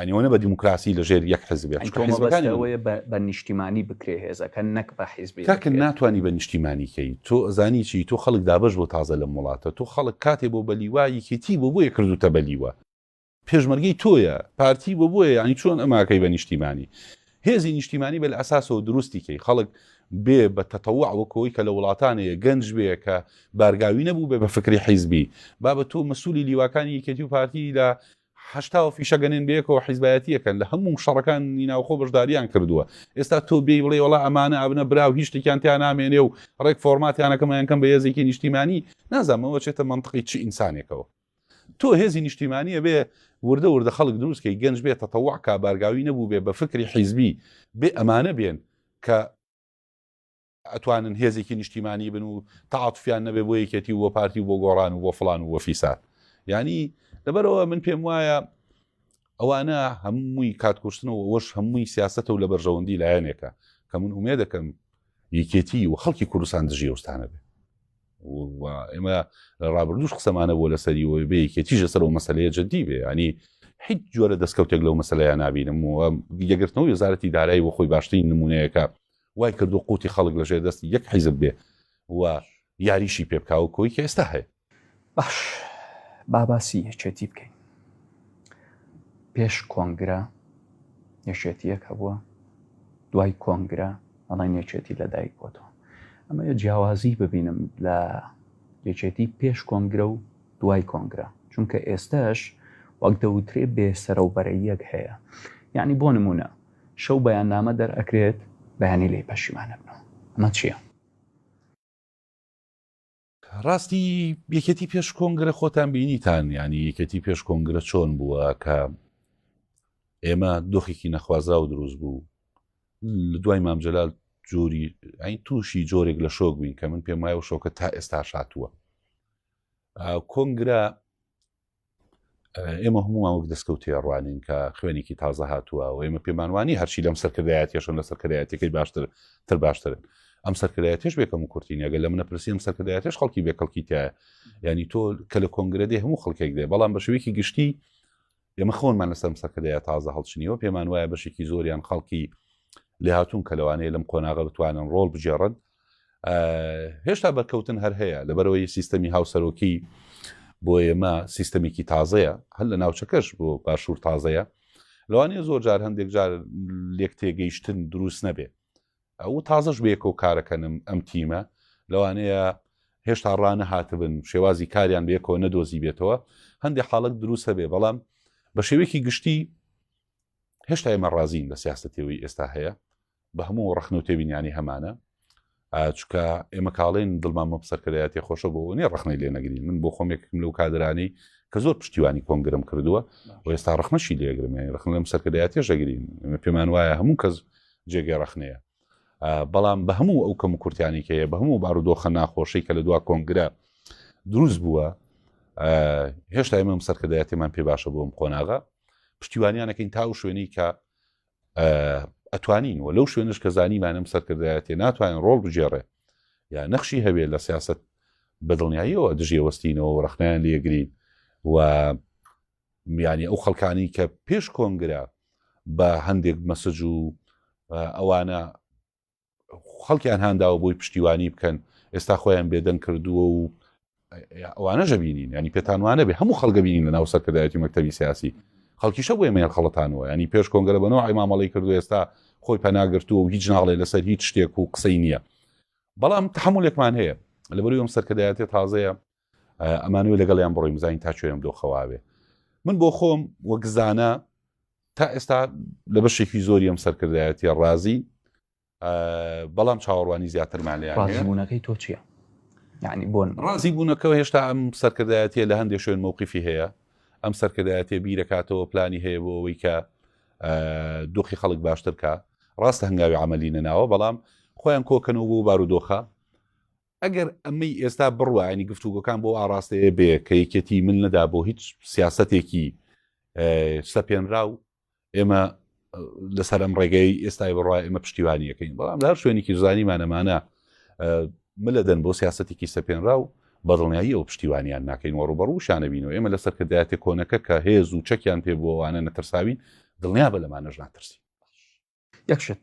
ینیەوەنە بە دیموکراسی لەژێر یەک حزبێت حیزبەکانەوەی بە نیشتیمانی بکرێ هێزەکە نەک بە حیزبی کاکە ناتوانانی بە نیشتیمانیکەی تۆ ئەزانی چی تۆ خەڵک دابش بۆ تازە لە وڵاتە تۆ خەڵک کاتێ بۆ بەلیوایی کێتی بۆ بۆیە کردوتە بەلیوە پێشمەرگەی تۆیە پارتی بۆ بۆیە ینی چۆن ئەماکەی بە نیشتیمانی هێزی نیشتیمانی بە لە ئەساسەوە دروستیکەی خەڵک بێ بە تەتەوع وەکەوەی کە لە وڵاتانەیە گەنج بێ کە بارگاوی نەبوو بێ بە فکری حیزبی بابە تۆ مەسوولی لیواکانی یەکێتی و پارتی لە 80 فیشەگەنێن بێکەوە حیزبایەتیەکەن لە هەموو شەڕەکانی ناوخۆ بەشداریان کردووە ئێستا تۆ بێ بڵێ وڵا ئەمانە ئابنە براو هیچ شتێکیان تیان نامێنێ و ڕێک فۆرماتیانەکەمایانکەم بە هێزێکی نیشتیمانی نازانمەوە چێتە منطقی چی ئینسانێکەوە تۆ هێزی نیشتیمانیە بێ وردە خەڵک دروستکەی گەنج بێت تەتەوع کا بارگاوی نەبوو بێ بە فکری حیزبی بێ ئەمانە بێن کە ئەتوانن هێزێکی نیشتیمانی بن و تەعاتوفیان نەبێ بۆ یەکێتی و بۆ پارتی و بۆ گۆڕان و بۆ فڵان و بۆ فیساد ینی لەبەرەوە من پێم وایە ئەوانە هەمووی کاتکوشتنەوە وەش هەمووی سیاسەتە و لە بەرژەوەندی لایەنێکە کە من ئومێ دەکەم یەکێتی و خەڵکی کوردستان دژی ئەوستانە بێ ئێمە لە ڕابردوش قسەمانە بۆ لەسەریەوە بێ یەکێتیژە سەر و مەسەلەیە جددی بێ ینی هیچ جۆرە دەستکەوتێک لەو مەسەلەیە نابینم و یەگرتنەوەی وەزارەتی دارایی بۆ خۆی باشترین نمونەیەکە وای کردو قوتی خەڵک لەژێر دەستی یەک حیزب بێ و یاریشی پێ بکاو کۆی کە ئێستا هەیە باش باباسی یەکێتی بکەین پێش کۆنگرە یەکێتیەک هەبووە دوای کۆنگرە ئەڵێن یەکێتی لەدایک بۆتەوە ئەمە یە جیاوازی ببینم لە یەکێتی پێش کۆنگرە و دوای کۆنگرە چونکە ئێستاش وەک دەوترێ بێسەرەوبەرەیەک هەیە یعنی بۆ نمونە شەو بەیاننامە دەرئەکرێت بەیانی لێ پەشیمانە بنەوە ئەمە چییە؟ ڕاستی یەکێتی پێش کۆنگرە خۆتان بینیتان ینی یەکێتی پێش کۆنگرە چۆن بووە کە ئێمە دۆخێکی نەخوازرا و دروست بوو لە دوای مام جەلال جۆری ئەین تووشی جۆرێک لە شۆک بووین کە من پێم وایە و شۆکە تا ئێستا شاتووە کۆنگرە ئێمە هەمومان وەک دەستکەوتێ ڕوانین کە خوێنێکی تازە هاتووە و ئێمە پێمانوانی هەرچی لەم سەرکردایەتیشن لە سەرکردایەتەکەی باشتر باشترن ئەم سەرکردایەتیش بێکەم و کورتینەگە لە منە پرسی ئەم سەرکردایەتیش خەڵکی بێکەڵکی تایە ینی تۆ کە لە کۆنگرە دێ هەموو خەڵکێک دێ بەڵام بە شێوەیەکی گشتی ئێمە خۆنمان لەسەر سەرکردەیە تازە هەڵچنیەوە پێمان وایە بەشێکی زۆریان خەڵکی لێ هاتوون کە لەوانەیە لەم قۆناغە بتوانن ڕۆڵ بجێڕن هێشتا بەرکەوتن هەر هەیە لەبەرەوەی سیستەمی هاوسەرۆکی بۆ ئێمە سیستەمێکی تازەیە هەر لە ناوچەکەش بۆ باشوور تازەیە لەوانەیە زۆر جار هەندێک جار لێک تێگەیشتن دروست نەبێ ئەو تازەش بێکەوە کارەکەنم ئەم تیمە لەوانەیە هێشتا ڕانە هاتبن شێوازی کاریان بێکەوە نەدۆزی بێتەوە هەندێک حاڵک دروستە بێ بەڵام بە شێوەیەکی گشتی هێشتا ئێمە ڕازین لە سیاستەوەی ئێستا هەیە بە هەموو ڕەخنە و تێبینیانی هەمانە چکە ئێمە کاڵێن دڵمان مەبسەرکردایەتی خۆشە بۆ نێ ڕەخنەی لێ نەگرین من بۆ خۆمێکم لەو کادرانی کە زۆر پشتیوانی کۆنگرم کردووە و ئێستا ڕەخنەشی لێگرم ڕەخنە لەم سەرکردایەتی ژەگرین پێمان وایە هەموو کەس جێگەی ڕەخنەیە بەڵام بە هەموو ئەو کەم و کورتیانی کەیە بە هەموو بارودۆخە ناخۆشی کە لە دوا کۆنگرە دروست بووە هێشتا ئێمە سەرکردایەتیمان پێ باشە بۆم قۆناغا پشتیوانیانەکەین تا و شوێنی کە ئەتوانین و لەو شوێنش کە زانیمانم سەرکردایەتی ناتوانین ڕۆڵ بجێڕێ یا نەخشی هەبێت لە سیاست بەدڵنیاییەوە دژی وەستینەوە و ڕەخنیان لێگرین و میانی ئەو خەڵکانی کە پێش کۆنگرە بە هەندێک مەسج و ئەوانە خەڵکیان هانداوە بۆی پشتیوانی بکەن ئێستا خۆیان بێدەنگ کردووە و ئەوانەژە بینین ینی پێتانوانە بێ هەموو خەڵگە بینین لە ناو سەرکردایەتی مەکتەبی سیاسی خەڵکیشە بۆ ئێمە خەڵەتانەوە ینی پێش کۆنگرە بنەوە ئایمامەڵی کردو ئێستا خۆی پەناگرتووە و هیچ ناڵێ لەسەر هیچ شتێک و قسەی نییە بەڵام تحملێکمان هەیە لەبەرەوەی ئەم سەرکردایەتی تازەیە ئەمانوێ لەگەڵیان بڕۆیم زانین تا کوێم دۆخەواوێ من بۆ خۆم وەگزانە تا ئێستا لە بەشێکی زۆری ئەم سەرکردایەتی ڕازی بەڵام چاوەڕوانی زیاترمان لێیان ڕازیبوونەکەی تۆ چییە؟ یعنی بۆن ڕازی بوونەکەەوە هێشتا ئەم سەرکردایەتیە لە هەندێک شوێن مووقیفی هەیە ئەم سەرکردایەتێ بیرەکاتەوە پلانی هەیە بۆ ئەوەی کە دۆخی خەڵک باشتر کە ڕاستە هەنگاوی عملی نەناوە بەڵام خۆیان کۆکەنەوە بۆ بارودۆخە ئەگەر ئەمەی ئێستا بڕوە ینی گفتوگۆکان بۆ ئاڕاستەیە بێ کە یەکێتی من نەدا بۆ هیچ سیاسەتێکی سەپێنرا و ئێمە لەسەر ئەم ڕێگەی ئێستای بڕای ئێمە پشتیوانیەکەین بەڵام لە هەر شوێنێکی زانیمانەمانە ملەدەن بۆ سیاسەتێکی سەپێنرا و بەدڵنیایی ئەو پشتیوانیان ناکەین وەڕوبەڕووشانەبینەوە ئێمە لە سەرکردایەتی کۆنەکە کە هێز و چەکیان پێ بۆوانە نەترساوین دڵنیا بە لەمانەش ناترسی یەکشت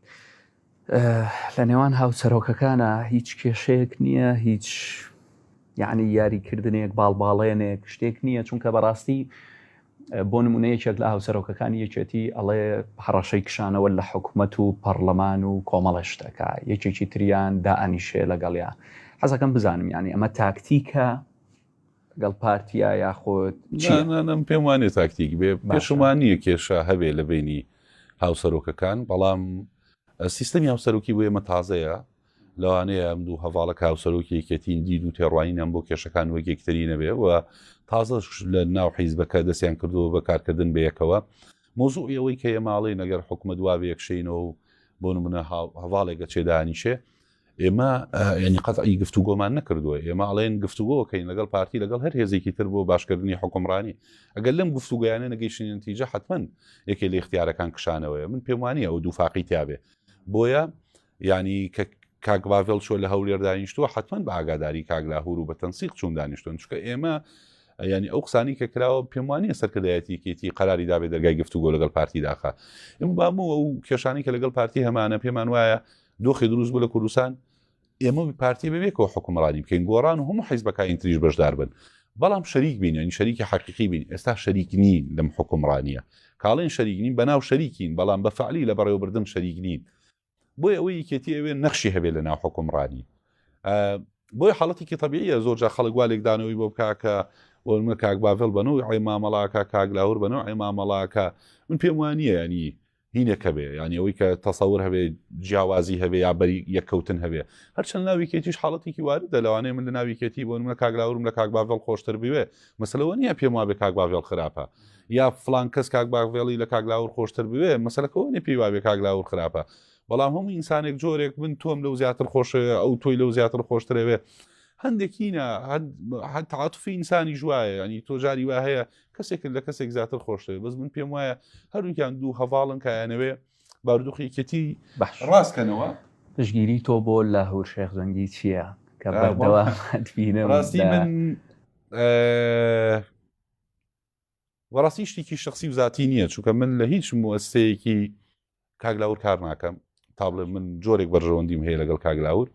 لە نێوان هاوسەرۆکەکانە هیچ کێشەیەک نییە هیچ یعنی یاریکردنێک باڵباڵێنێک شتێک نییە چونکە بەڕاستی بۆ نمونەیەکێک لە هاوسەرۆکەکانی یەکێتی ئەڵێ هەڕەشەی کشانەوە لە حکوومەت و پەرلەمان و کۆمەڵە شتەکە یەکێکی تریان دائانیشێ لەگەڵیان حەزەکەم بزانم ینی ئەمە تاکتیکە گەڵ پارتیا یاخۆت پێم وانێ تاکتیک بێ پێشمان نییە کێشە هەبێ لە بینی هاوسەرۆکەکان بەڵام سیستەمی هاوسەرۆکی بۆ ئێمە تازەیە لەوانەیە ئەم دوو هەواڵە هاوسەرۆکی یەکێتین دید و تێڕوانینیان بۆ کێشەکان وەکێکتری نەبێ و تازەش لە ناو حیزبەکە دەستیان کردووە بەکارکردن بەیەکەوە مۆزوع ئەوەی کە ئێماڵی نەگەر حکومە دواوە یەکشینەوە و بۆ نمونە هەواڵێکە چێدانیشێ ئێمە ینی قەتعی گفتوگۆمان نەکردووە ئێمە ئەڵێن گفتوگۆکەین لەگەڵ پارتی لەگەڵ هەر هێزێکی تر بۆ باشکردنی حکومڕانی ئەگەر لەم گفتوگویانە نەگەیشتین نتیجە حتمەن یەکێ لە اختیارەکان کشانەوەیە من پێم وانییە ئەو دووفاقی تیاابێ بۆیە ینی کە کاگڤاڤێڵ چۆ لە هەولێر دانیشتووە حتمەن بە ئاگاداری کاگلاهور و بە تەنسیق چوون دانیشتون چکە ئێمە ینی ئەو قسانی کە کراوە پێم وانییە سەرکردایەتیکێتی قەراری دابێت دەرگای گفتوگۆ لەگەڵ پارتی داخە ئێمە بامەوە ئەو کێشانی کە لەگەڵ پارتی هەمانە پێمان وایە دۆخی دروست بوو لە کوردستان ئێمە پارتی ببێکەوە حکومڕانی بکەین گۆڕان و هەموو حیزبەکانی تریش بەشدار بن بەڵام شەریک بین ینی شەریکی حەقیقی بین ئێستا شەریک نین لەم حکومڕانیە کاڵێن شەریک نین بەناو شەریکین بەڵام بە فعلی لە بەڕێوەبردن شەریک نین بۆی ئەوەی یەکێتی ئەوێ نەخشی هەبێت لە ناو حکومڕانی بۆی حاڵەتێکی طبیعیە زۆر جا خەڵک والێک دانەوەی بۆ بکاکە وەمە کاک باڤێڵ بنەوەی عیمامەڵاکە کاگلاور بنەوە عیمامەڵاکە من پێم وانییە ینی هینەکە بێ ینی ئەوەی کە تەسەور هەبێ جیاوازی هەبێ یا بەری یەککەوتن هەبێ هەرچەند ناویکێتیش حاڵەتێکی واردە لەوانەیە من لە ناویکێتی بۆ منە کاگلاورم لە کاک باڤێڵ خۆشتر بوێ مەسەلەوە نییە پێم وابێ کاک باڤێڵ خراپە یا فلان کەس کاک باڤێڵی لە کاگلاور خۆشتر بوێ مەسەلەکەەوە نیە پێی وابێ کاگلاور خراپە بەڵام هەموو ئینسانێک جۆرێک من تۆم لەو زیاتر خۆشە ئەو تۆی لەو زیاتر خۆشترەوێ هەندێکینە تعاتفی ئینسانی ژوایە ینی تۆ جاری وا هەیە کەسێکن لە کەسێک زیاتر خۆشترێ بەس من پێم وایە هەرویان دوو هەواڵن کایانەوێ باردوخیکەتی ڕاستکەنەوە پشگیری تۆ بۆ لاهور شێخ زەنگی چییە کە بەردەوامبینم ڕاستی من بەڕاستی شتێکی شخصی و ذاتی نییە، چونکە من لە هیچ مؤسسەیەکی کاگلاور کار ناکەم تا بڵێ من جۆرێک بەرژەوەندیم هەیە لەگەڵ کاگلاور،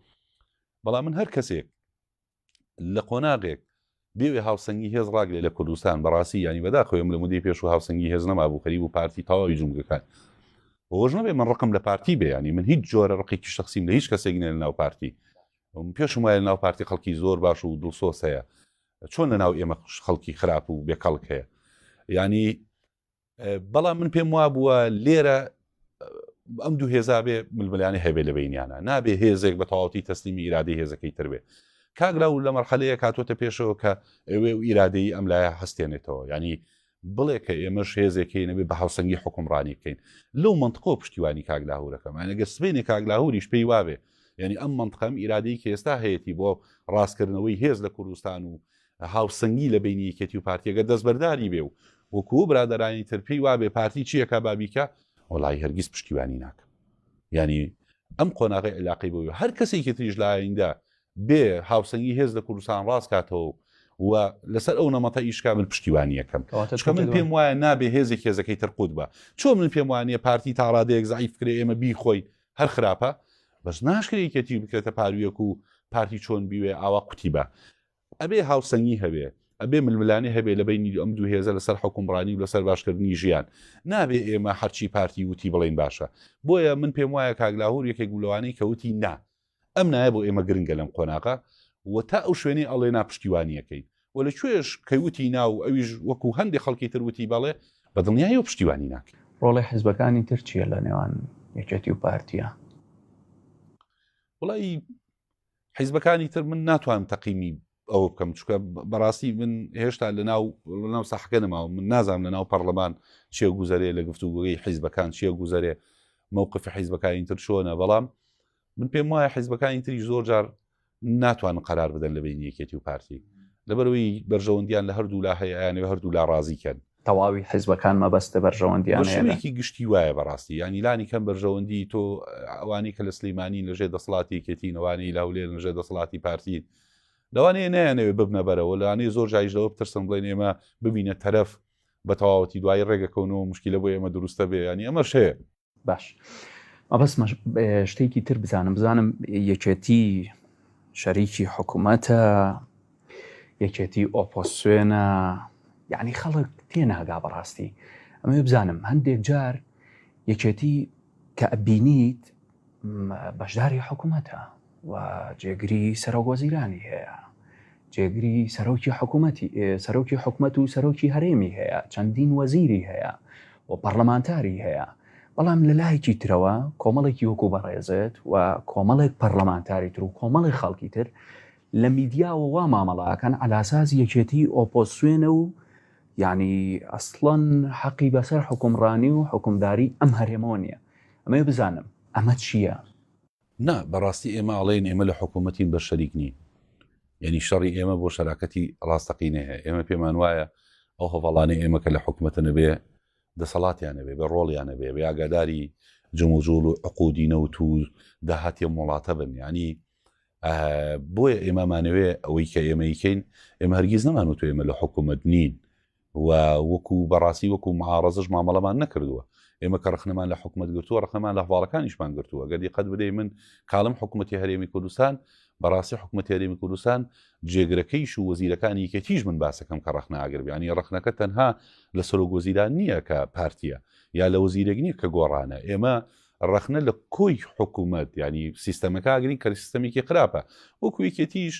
بەڵام من هەر کەسێک لە قۆناغێک بێوێ هاوسەنگی هێز ڕاگرێت لە کوردستان بەڕاستی ینی بەداخەوەم لە مودەی پێش و هاوسەنگی هێز نەما بوو خەریب و پارتی تەواوی جومگەکان بۆژ نەبێ من ڕقم لە پارتی بێ، ینی من هیچ جۆرە ڕقێکی شخصیم لە هیچ کەسێک نێ لە ناو پارتی، پێشم وایە لە ناو پارتی خەڵکی زۆر باش و دڵسۆز هەیە، چۆن لە ناو ئێمە خەڵکی خراپ و بێکەڵک هەیە، ینی بەڵام من پێم وا بووە لێرە ئەم دوو هێزا بێ ململانی هەبێ لە بینیانە، نابێ هێزێک بە تەواوەتی تەسلیمی ئیرادەی هێزەکەی تر بێ. کاگلاو لە مەرحەلەیە کاتۆتە پێشەوە کە ئەوێ و ئیرادەی ئەم لایە هەستێنێتەوە، ینی بڵێ کە ئێمەش هێزێکی نەبێ بە هاوسەنگی حکومڕانی بکەین لەو منطقۆ پشتیوانی کاگلاهورەکەم، ئەگەر سبەینێ کاگلاهوریش پێی وابێ، ینی ئەم منطقەم ئیرادەی کە ئێستا هەیەی بۆ ڕاستکردنەوەی هێز لە کوردستان و هاوسەنگی لە بینی یەکێتی و پارتیەکە دەستبەرداری بێ و وەکو برادەرانی تر پێی وابێ پارتی چیەکە بابیکە وڵی هەرگیز پشتیوانی ناکەم، ینی ئەم قۆناغی علاقی بۆ هەر کەسێکی تریش لایەندا بێ هاوسەنگی هێز لە کوردستان ڕاست کاتەوە و لەسەر ئەو نەمەتە ئیشکا من پشتیوانی یەکەم، چکە من پێم وایە نابێ هێزێک هێزەکەی ترقوت بە، چۆن من پێم وانە پارتی تا ڕادەیەک زعیف کرێ ئێمە بیخۆی هەر خراپە بەس ناشکرێکێتی بکرێتە پارویەک و پارتی چۆن بیوێ ئاوا قوتی بە، ئەبێ هاوسەنگی هەبێ، ئەبێ ململانی هەبێ لە بینی ئەم دوو هێزە لەسەر حکومڕانی و لەسەر باشکردنی ژیان، نابێ ئێمە هەرچی پارتی وتی بڵین باشە. بۆیە من پێم وایە کاگلاهور یەکێک گوڵەوانی کەوتی نا ئەم نایە بۆ ئێمە گرنگە لەم قۆناغا و تا ئەو شوێنەی ئەڵێ ناپشتیوانیەکەی و لە کوێش کەوتی ناو ئەویش وەکو هەندێک خەڵکی تروتی بەڵێ بە دڵنیایی و پشتیوانی ناکە. ڕۆڵی حیزبەکانی تر چییە لە نێوان یەکێتی و پارتیە؟ وڵی حیزبەکانی تر من ناتوانم تەقیمی ئەوە بکەم، چکە بەڕاستی من هێشتا لە ناو ساحەکە نەماوە، من نازانم لە ناو پەرلەمان چیە گوزەرێ لە گفتوگۆی حیزبەکان چیە گوزەرێ مووقف حیزبەکانی تر چۆنە، بەڵام من پێم وایە حیزبەکانی تری زۆر جار ناتوانن قەرار بدەن لە بینی یەکێتی و پارتی لەبەرەوەی بەرژەوەندیان لە هەردوو لا هەیە یانێ هەردوو لا ڕازیکەن، تەواوی حیزبەکان مەبەستە بەرژەوەندیان شوێنێکی گشتی وایە بەڕاستی، ینی لانی کەم بەرژەوەندی تۆ ئەوانی کە لە سلەیمانی لەژێ دەسەڵاتی یەکێتین ئەوانی لاولێر لەژێ دەسەڵاتی پارتی لەوانەیە نەیانەوێ ببنە بەرەوە، لەوانەیە زۆر جایشەوە بترسن بڵێن ئێمە ببینە تەرەف بە تەواوەتی دوای ڕێگەکەونەوە مشکلە بۆ ئێمە دروستە بێ، ینی ئەمەش هەیە. باش مەبەست شتێکی تر بزانم یەکێتی شەریکی حکوومەتە، یەکێتی ئۆپۆسیۆنە، یعنی خەڵک تێناگا بەڕاستی ئەمە بزانم هەندێک جار یەکێتی کە ئەبینیت بەشداری حکوومەتە و جێگری سەرۆکوەزیرانی هەیە، جێگری سەرۆکی حکوومەتی سەرۆکی حکوومەت و سەرۆکی هەرێمی هەیە، چەندین وەزیری هەیە و پەرلەمانتاری هەیە، بەڵام لە لایەکی ترەوە کۆمەڵێکی وەکو بەڕێزت و کۆمەڵێک پەرلەمانتاری تر و کۆمەڵی خەڵکی تر لە میدیاوە وا مامەڵاکەن ئالاساز یەکێتی ئۆپۆسیۆنە و یعنی ئەسڵەن حەقی بەسەر حکومڕانی و حکومداری ئەم هەرێمەوە نییە. ئەمە بزانم ئەمە چییە؟ نا بەڕاستی ئێمە ئەڵێن ئێمە لە حکوومەتین بە شەریک نین، یعنی شەڕی ئێمە بۆ شەراکەتی ڕاستەقینە هەیە، ئێمە پێمان وایە ئەو هەواڵانە ئێمە کە لە حکوومەتە نەبێ دەسەڵاتیانە بێ بە ڕۆڵیانە بێ بە ئاگاداری جموجول و عقودینەوت و داهاتی وڵاتە بن، ینی بۆیە ئێمەمانەوێ ئەوەی کە ئێمەیکەین ئێمە هەرگیز نەمانوتو ئێمە لە حکوومەت نین و وەکو بەڕاستی وەکو معارەزش مامەڵەمان نەکردووە، ئێمە کە ڕخنەمان لە حکوومەت گرتووە ڕخنەمان لە هەواڵەکانیشمان گرتووە، گەردی قەت بدەی من کاڵم حکوومەتی هەرێمی کوردستان بەڕاستی حکوومەتی هەرێمی کوردستان جێگرەکەیش و وەزیرەکانی یەکێتیش من باسەکەم کە ڕخنە ئاگر بێ، ینی ڕخنەکە تەنها لە سەرۆکوەزیران نییە کە پارتیە یا لە وەزیرێک نییە کە گۆڕانە، ئێمە ڕخنە لە کۆی حکوومەت ینی سیستەمەکە ئاگرین کە سیستەمێکی خراپە، وەکو یەکێتیش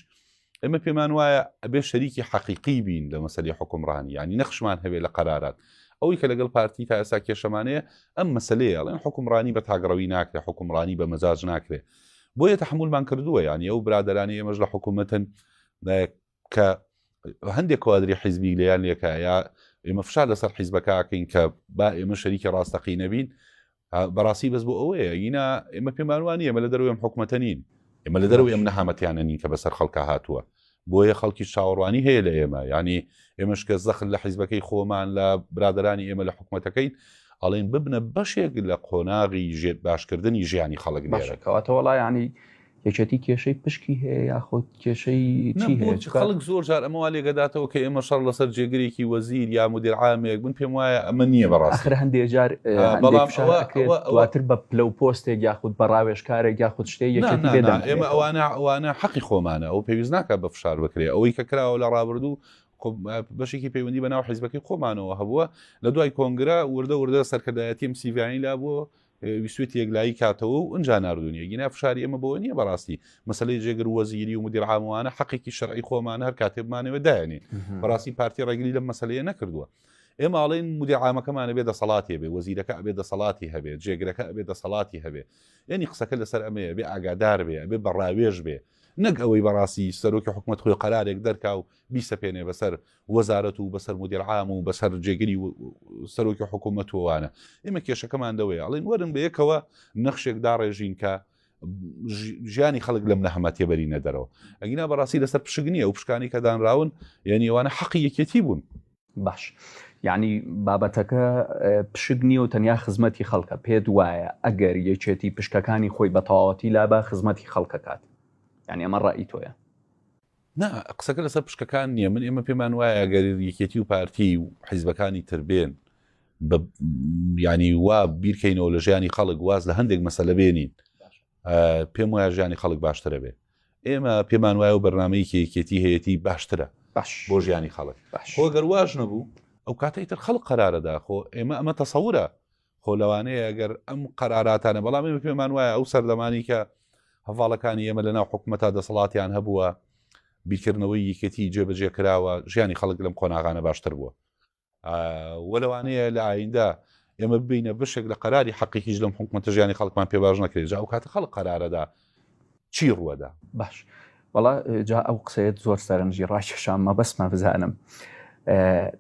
ئێمە پێمان وایە ئەبێ شەریکی حەقیقی بین لە مەسەلەی حکومڕانی، ینی نەخشمان هەبێ لە قەرارات ئەوەی کە لەگەڵ پارتی تا ئێستا کێشەمانەیە ئەم مەسەلەیە، ئەڵێن حکومڕانی بە تاگەڕەوی ناکرێ، حکومڕانی بە مەزاج ناکرێ، بۆیە تەحموولمان کردووە، ینی ئەو برادەرانی ئێمەش لە حکوومەتن کە هەندێک کوادری حیزبی لەیان لێکە یا ئێمە فشار لەسەر حیزبەکەکەین کە با ئێمە شەریکی ڕاستەقی نەبین، بەڕاستی بەس بۆ ئەوەیە ینا ئێمە پێمان وانە ئێمە لە دەروی ئەم حکوومەتە نین، ئێمە لە دەروی ئەم نەهامەتیانە نین کە بەسەر خەڵکە هاتووە، بۆیە خەڵکی چاوەڕوانی هەیە لە ئێمە، ینی ئێمەش کە زەخل لە حیزبەکەی خۆمان لە برادەرانی ئێمە لە حکوومەتەکەین ئەڵێن ببنە بەشێک لە قۆناغی باشکردنی ژیانی خەڵک باشەکەواتە وڵای ینی یەکێتی کێشەی پشکی هەیە یاخود کێشەی چی هەیە خەڵک زۆر جار ئەمەوا لێگەداتەوە کە ئێمە شەڕ لەسەر جێگرێکی وەزیر یا مدیر عامێک بن پێم وایە ئەمە نییە بەڕاست ئاخر هەندێک جار دواتر بە پلە و پۆستێک یاخود بە ڕاوێژکارێک یاخود شتێک یەکێتی بێدەن ئێمە ئەوانە حەقی خۆمانە ئەو پێویست ناکە بە فشار بکرێ ئەوەی کە کراوە لە ڕابردوو بەشێکی پەیوەندی بەناو حیزبەکەی خۆمانەوە هەبووە لە دوای کۆنگرە وردە سەرکردایەتی مسیڤانی لا بووە ویسوێت یەکلایی کاتەوە و ئەنج ناردونیە گینا فشاری ئێمە بەوە نییە بەڕاستی مەسلەی جێگر وەزیری و مدیر عاموانە حەقێکی شەرعی خۆمانە هەر کاتێ بمانەوە دایانێ بەڕاستی پارتی ڕێگری لەم مەسلەیە نەکردووە ئێمە ئاڵێن مدیر عامەکەمانە بێ دەسەڵاتی هەبێ وەزیرەکە ئەبێ دەسەڵاتی هەبێ جێگرەکە ئەبێ دەسەڵاتی هەبێ یعنی قسەکە لەسەر ئەمەیە بێ ئاگادار بێ بێ بەڕاوێژ بێ نەک ئەوەی بەڕاستی سەرۆکی حکومەت خۆی قەرارێک دەرکا و بیسەپێنێ بەسەر وەزارەت و بەسەر مدیر عام و بەسەر جێگری و سەرۆکی حکومەت وانە ئێمە کێشەکەمان دەوەیە ئەڵێن وەرن بە یەکەوە نەخشێک داڕێژین کە ژیانی خەڵک لەم نەهەمەتیە بەرینە دەرەوە ئەگینا بەڕاستی لەسەر پشکنیە و پشکانی کە دانراون یعنی ئەوانە حەقی یەکێتی بوون باش یعنی بابەتەکە پشک نییە و تەنیا خزمەتی خەڵکە پێت وایە ئەگەر یەکێتی پشکەکانی خۆی بە تەواوەتی لا بە خزمەتی خەڵکەکات یعنی ئەمە ڕای تۆیە نا قسەکە لەسەر پشکەکان نییە من ئێمە پێمان وایە گەر یەکێتی و پارتی و حیزبەکانی تربێن ینی وا بیرکەینەوە لە ژیانی خەڵک واز لە هەندێک مەسەلە بێنین پێم وایە ژیانی خەڵک باشترە بێ ئێمە پێمان وایە و بەرنامەیەکی یەکێتی هەیەتی باشترە بۆ ژیانی خەڵک خۆ گەر واژ نەبوو ئەو کاتەی تر خەڵک قەرارەدا خۆ ئەمە تەسەورە خۆ لەوانەیە ئەگەر ئەم قەراراتانە بەڵام ئێمە پێمان وایە ئەو سەردەمانی کە هەڤاڵەکانی ئێمە لەناو حکومەتا دەسەڵاتیان هەبووە بیرکردنەوەی یەکێتی جێبەجێ کراوە ژیانی خەڵک لەم قۆناغانە باشتر بووە وەلەوانەیە لە ئایندا ئێمە ببینە بشێک لە قەراری حەقیقیش لەم حکومەتە ژیانی خەڵکمان پێ باش نەکرێت جا ئەو کاتە خەڵک قەرارەدا چی ڕووەدا باش وەڵا جا ئەو قسەیەت زۆر سەرنجی ڕاکێشان مەبەستمە بزانم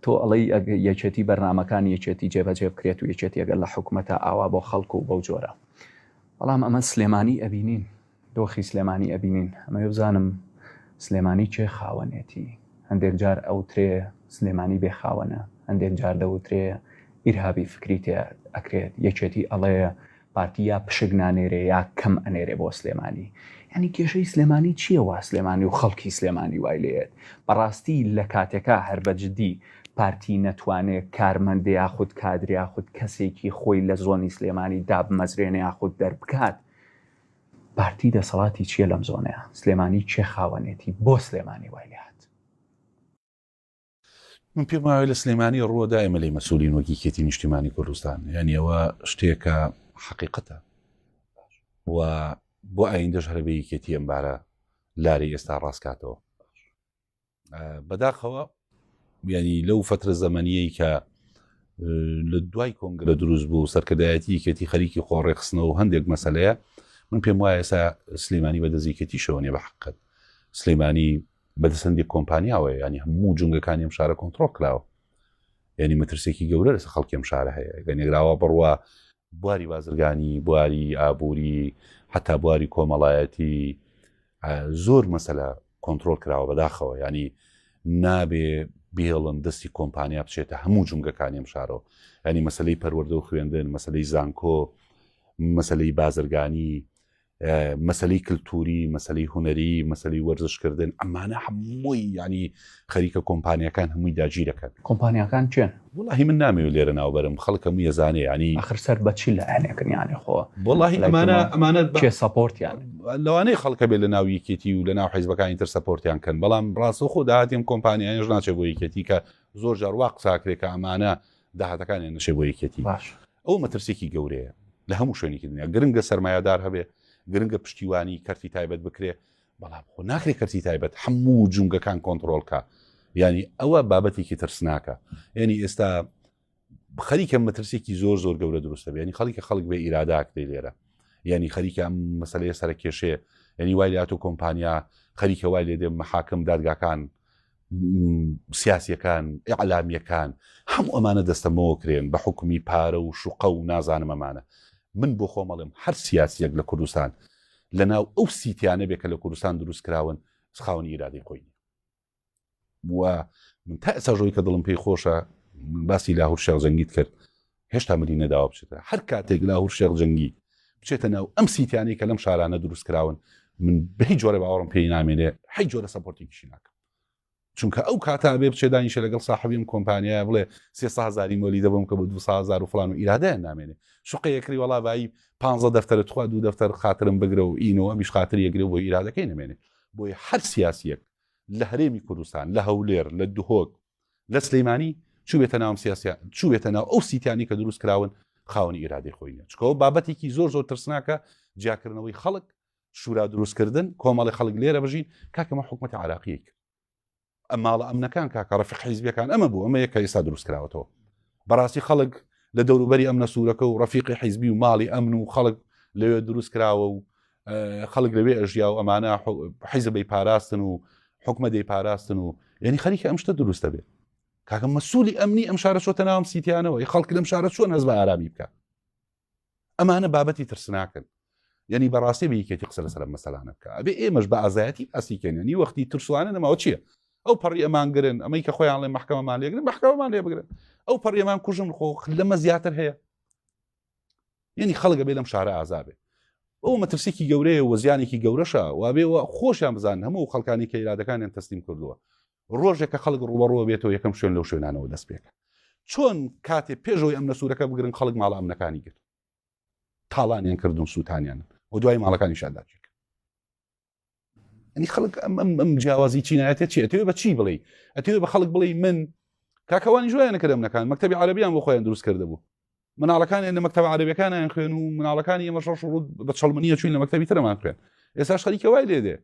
تۆ ئەڵەی یەکێتی بەرنامەکان یەکێتی جێبەجێ بکرێت و یەکێتی ئەگەر لە حکومەتە ئاوا بۆ خەڵکو و بەو جۆرە بەڵام ئەمە سلێمانی ئەبینین دۆخی سلێمانی ئەبینین ئەمە بزانم سلێمانی چێ خاوەنێتی هەندێک جار ئەوترێ سلێمانی بێ خاوەنە هەندێک جار دەوترێ ئیرهابی فکری تێ ئەکرێت یەکێتی ئەڵەیە پارتی یا پشک نانێرێ یا کەم ئەنێرێ بۆ سلێمانی ینی کێشەی سلێمانی چییە وا سلێمانی و خەڵکی سلێمانی وای لێت بەڕاستی لە کاتێکا هەر بەجددی پارتی نەتوانێت کارمەندێ یاخود کادر یاخود کەسێکی خۆی لە زۆنی سلێمانی دابمەزرێنە یاخود دەربکات پارتی دەسەڵاتی چییە لەم زۆنەیە سلێمانی چێ خاوەنێتی بۆ سلێمانی وای لێت من پێم وایە لە سلێمانی ڕووەدا ئێمە لەی مەسئولین وەکی کێتی نیشتیمانی کوردستان یعنی ئەوە شتێکە حەقیقەتە و بۆ ئایندەش هەربەی کێتی ئەمبارە لارەی ئێستا ڕاستکاتەوە بەداخەوە ینی لەو فترە زەمەنیەی کە لە دوای کۆنگرە دروست بوو سەرکردایەتی کێتی خەریکی خۆڕێخستنەوە و هەندێک مەسەلەیە من پێم وایە ئێستا سلێمانی بەدەستیکێتی شەوە نیە بە حقیقەت سلێمانی بەدەستەندێک کۆمپانیاوە ینی هەموو جونگەکانی ئەم شارە کۆنتڕۆڵ کراوە ینی مەترسێکی گەورە لەسەر خەڵکی ئەم شارە هەیە گەنێراوە بڕوا بواری بازرگانی بواری ئابووری حتا بواری کۆمەڵایەتی زۆر مەسەلە کۆنتڕۆڵ کراوە بەداخەوە ینی نابێ بێڵن دەستی کۆمپانیا بچێتە هەموو جونگەکانی ئەم شارەوە ینی مەسلەی پەروەردە و خوێندن مەسلەی زانکۆ مەسلەی بازرگانی مەسلەی کللتوری مەسلەی هوەری مەسلەی وەرزشکردن ئەمانە هەمووی ینی خەریکە کۆمپانیەکان هەمووی داگیرەکەن کۆمپانیەکان چێن وڵی من نامەوێت لێرە ناوبەرم خەڵکە مویە زانێ ینی ئەخر سەر بەچی لە ئەنێکنیانی خۆ وڵی ئەمانە چێ سەپۆرتیان لەوانەیە خەڵکە بێت لە ناو یەکێتی و لە ناو حیزبەکانی تر سەپۆرتیان کەن بەڵام ڕاستە خۆ داهاتیم کۆمپانیانیش ناچێت بۆ یەکێتی کە زۆر جار وا قساکرێت کە ئەمانە داهاتەکانیان نەچێت بۆ یەکێتی باش ئەو مەترسێکی گەورەیە لە هەموو شوێنێکی دنیا گرنگە سەرمایه‌دار هەبێ گرنگە پشتیوانی کەرتی تایبەت بکرێ بەڵام خۆ ناکرێت کەرتی تایبەت هەموو جونگەکان کۆنتڕۆڵکە ینی ئەوە بابەتێکی ترسناکە ینی ئێستا خەریکە مەترسێکی زۆر گەورە دروستە بێ ینی خەڵک بێ ئیراداکرێ لێرە ینی خەریکە ئەم مەسەلەیە سەر کێشێ ینی وای لاتۆ کۆمپانیا خەریکە وای لێ دێ محاکم دادگاکان سیاسیەکان ئیعلامیەکان هەموو ئەمانە دەستەمەوە کرێن بە حکومی پارە و شوقە و نازانم ئەمانە من بۆ خۆمەڵم هەر سیاسیەک لە کوردستان لەناو ئەو سیتیانە بێکە لە کوردستان دروست کراون سخاونی ئیرادەی خۆی و من تا ئێستا ژۆی کە دڵم پێی خۆشە باسی لاهور شێخ جەنگیت کرد هێشتا ملی نەداوە بچێتە هەر کاتێک لاهور شێخ جەنگی بچێتە ناو ئەم سیتیانەی کە لەم شارانە دروست کراون من بهی جۆرە باوەڕم پێی نامێنێ هەی جۆرە سەپۆرتێکیشی ناکەم چونکە ئەو کاتا بێ بچێ دانیشە لەگەڵ صاحبیم کۆمپانیایە بڵێ 300,000 مۆلی دەبم کە بە 200,000 و فلان و ئیرادەیان نامێنێ شوقەیەکری وەڵا بایی 15 دەفتەرە تخوا 2 دەفتەر خاترم بگرە و ئینەوە ئەمیش خاتر یەگرێ بۆ ئیرادەکەی نامێنێ بۆی هەر سیاسیەک لە هەرێمی کوردستان لە هەولێر لە دوهۆک لە سلەیمانی چوبێتە ناوم سیاسیان چوبێتە ناو ئەو سیتیانی کە دروست کراون خاوەنی ئیرادەی خۆی نیە چکەوە بابەتێکی زۆر ترسناکە جیاکردنەوەی خەڵک شورا دروستکردن کۆمەڵی خەڵک لێرە بژین کاکەمە حکومەتی عراقیەک ئەماڵە ئەمنەکان کاکە ڕەفیق حیزبیەکان ئەمە بوو ئەمە یەک کە ئێستا دروست کراوەتەوە بەڕاستی خەڵک لە دەوروبەری ئەمنە سوورەکە و ڕەفیقی حیزبی و ماڵی ئەمن و خەڵک لەوێ دروست کراوە و خەڵک لەوێ ئەژیا و ئەمانە حیزبەی پاراستن و حکومەتی پاراستن و یعنی خەریکە ئەم شتە دروستە بێت کاکە مەسوولی ئەمنی ئەم شارە چۆتە ناوم سیتیانەوە خەڵک لەم شارە چۆن هەز بە ئارامی بکە ئەمانە بابەتی ترسناکەن یعنی بەڕاستی بەیەکێتی قسە لەسەر مەسەلانە بکە ئەبێ ئێمەش بە ئازایەتی ئاسیکەنی وەختی ترسوانە نەماوە چییە ئەو پەڕی ئەمانگرن ئەمەی کە خۆیان لێ محکەمەمان لێگرن محکەمەمان لێ بگرن ئەو پەڕیەمان کوژم خۆ لەمە زیاتر هەیە یعنی خەڵگە بێ لەم شارە ئازابێ ئەو مەترسێکی گەورەیە و زیانێکی گەورەشە وابێەوە خۆشیان بزان هەموو خەڵکانی کە ئیرادەکانیان تەسلیم کردووە ڕۆژێک کە خەڵک ڕوبەڕۆوە بێتەوە یەکەم شوێن لەو شوێنانەوە دەست پێکە چۆن کاتێ پێشەوەی ئەم نەسوورەکە بگرن خەڵک ماڵە ئەمنەکانی گرت تاڵانیان کردن سووتانیان و دوای ماڵەکانی شانداچێک ئەنی خەڵک ئەم جیاوازی چینایەتێ چی ئەتەوێ بە چی بڵێ ئەتەوێ بە خەڵک بڵێ من کاکەوانی جوایانە کە ئەمنەکان مەکتەبی عەرەبیان بۆ خۆیان دروست کردە بوو مناڵەکانیان لە مەکتەب عەرەبیەکانیان خوێن و مناڵەکانی ئێمە شەش ڕوود بە چەڵمنیە چوین لە مەکتەبی ترمان خوێن ئێستاش خەریکە وای لێ دێ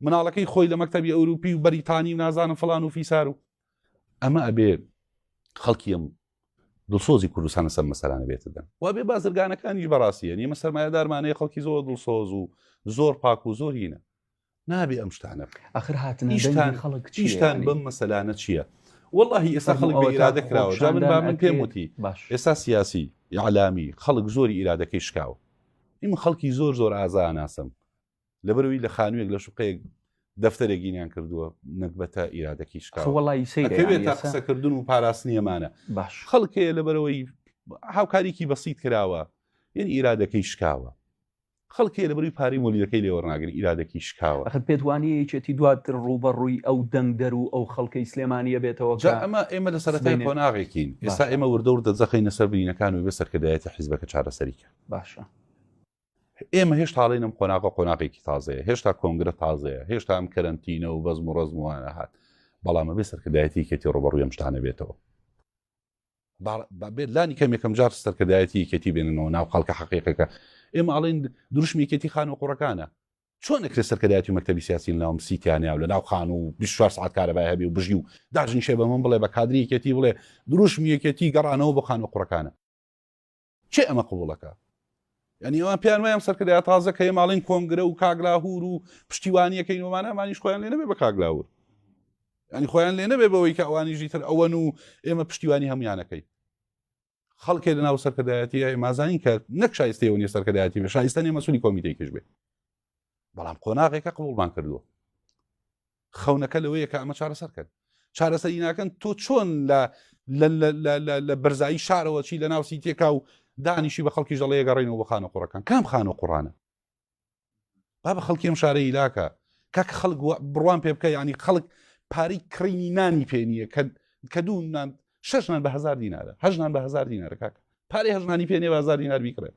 مناڵەکەی خۆی لە مەکتەبی ئەوروپی و بەریتانی و نازانم فڵان و فیسار و ئەمە ئەبێ خەڵکیم دڵسۆزی کوردستانە سەر مەسەلانە بێتدەن وابێ بازرگانەکانیش بەڕاستیە نیمە سەرمایەدارمانەیە خەڵکی زۆر دڵسۆز و زۆر پاک و زۆر هینە نابێ ئەم شتانە ئاخر هاتن خەڵک چیشتان بەم مەسەلانە چییە والله ئێستا خەڵک بە ئیرادە کراوە جا من با من پێم وتی ئێستا سیاسی ئیعلامی خەڵک زۆری ئیرادەکەی شکاوە ئیمە خەڵکی زۆر ئازا ناسم لەبەرەوەی لە خانوویەک لە شوقەیەک دەفتەرێکینیان کردووە نەکبەتە ئیرادەکەی شکاوە وەڵی سەیرێت تا قسەکردن و پاراستنی ئەمانە باش خەڵکەیە لەبەرەوەی هاوکاریکی بەسیط کراوە یعنی ئیرادەکەی شکاوە خەڵکی لەبەروی پارەی مۆلیەکەی لێوەڕناگرن ئیرادەکەی شکاوە ئەخر پێدوانیەکێتی دواتر ڕوبەڕووی ئەو دەنگدەر و ئەو خەڵکەی سلێمانیە بێتەوە ئێمە لە سەرەتای قۆناغێکین ئێستا ئێمە وردە دەجەخینە سەر برینەکان و بە سەرکردایەتی حیزبەکە چارەسەریکە باشە ئێمە هێشتا هاڵێنم قۆناغێکی تازەیە هێشتا کۆنگرە تازەیە هێشتا ئەم کەرەنتینە و بەزم و ڕزموانە هات بەڵامە بێ سەرکردایەتی کێتی ڕوبەڕووی ئەم شتانە بێتەوە بێت لانی کەم یەکەم جار سەرکردایەتی کێتی بێننەوە ناو خەڵکە حەقیقەکە ئێمە ئاڵێن دروشمیکێتی خان و قوڕەکانە چۆن ئەکرێت سەرکردایەتی و مەکتەبی سیاسی لەناوم سیتیانیا و لە ناو خان و 24 ساعت کارەبای هەبێ و بژی و داژنی شێ بە من بڵێ بە کادریەکێتی بڵێ دروشمیەکێتی گەڕانەوە بۆ خان و قوڕەکانە چێ ئەمە قبوڵەکە یعنی ئەوان پیان وایە سەرکردای تازە کە ماڵین کۆنگرە و کاگلاهور و پشتیوانیەکەی ومانە مانیش خۆیان لێ نەبێ بە کاگلاور ینی خۆیان لێ نەبێ بەوەی کە ئەوانیژی تر ئەوەن و ئێمە پشتیوانی هەمویانەکەی خەڵکێ لە ناو سەرکردایەتی مازانی کە نەک شایستەیەوە نیە سەرکردایەتی بێ شایستە نیە مەسوولی کۆمیتەیەکیش بێ بەڵام قۆناغێکە قبوڵمان کردووە خەونەکە لەوەیە کە ئەمە چارەسەرکەن چارەسەری ناکەن تۆ چۆن لە بەرزایی شارەوە چی لە ناو سیتێکا و دانیشی بە خەڵکی ژەڵەیە گەڕێنەوە بە خانە قوڕەکان کام خانە قوڕانە با بە خەڵکی ئەم شارەی لاکە کاکە خەڵک بڕوان پێ بکە ینی خەڵک پارەی کڕینی نانی پێ نییە کە دوو نان 6 بە 1000 دینارە 8 بە 1000 دینارە کاکە پارەی هەژنانی پێ نیە 1000 دینار بیکڕێ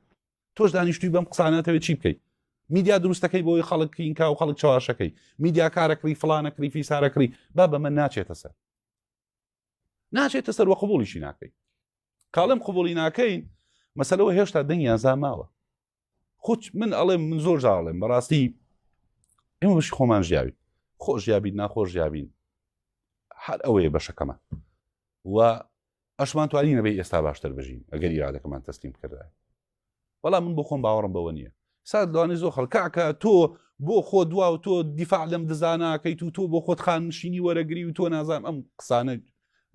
تۆش دانیشتوی بەم قسانەتەوێت چی بکەیت میدیا دروستەکەی بۆی خەڵکی ئینکا و خەڵک چاواشەکەی میدیا کارەکەی فڵانەکەی فیسارەکەی با بە من ناچێتە سەر وە قبوڵیشی ناکەی کاڵم قبوڵی ناکەین مەسەلەوە هێشتا دەنگیان زاماوە خۆچ من ئەڵێم من زۆر جاڵێم بەڕاستی ئێمە بەشی خۆمان ژیاوین خۆش ژیابین ناخۆش ژیابین هەر ئەوەیە بەشەکەمە و ئەشمان توانی نەبێ ئێستا باشتر بژین ئەگەر ئیرادەکەمان تەسلیم کردای بەڵام من بۆ خۆم باوەڕم بەوە نییە سات لەوانەیە زۆر خەڵکاکە تۆ بۆ خۆ دوا و تۆ دیفاع لەم دزاناکەیت و تۆ بۆ خۆت خانشینی وەرەگری و تۆ نازانم ئەم قسانە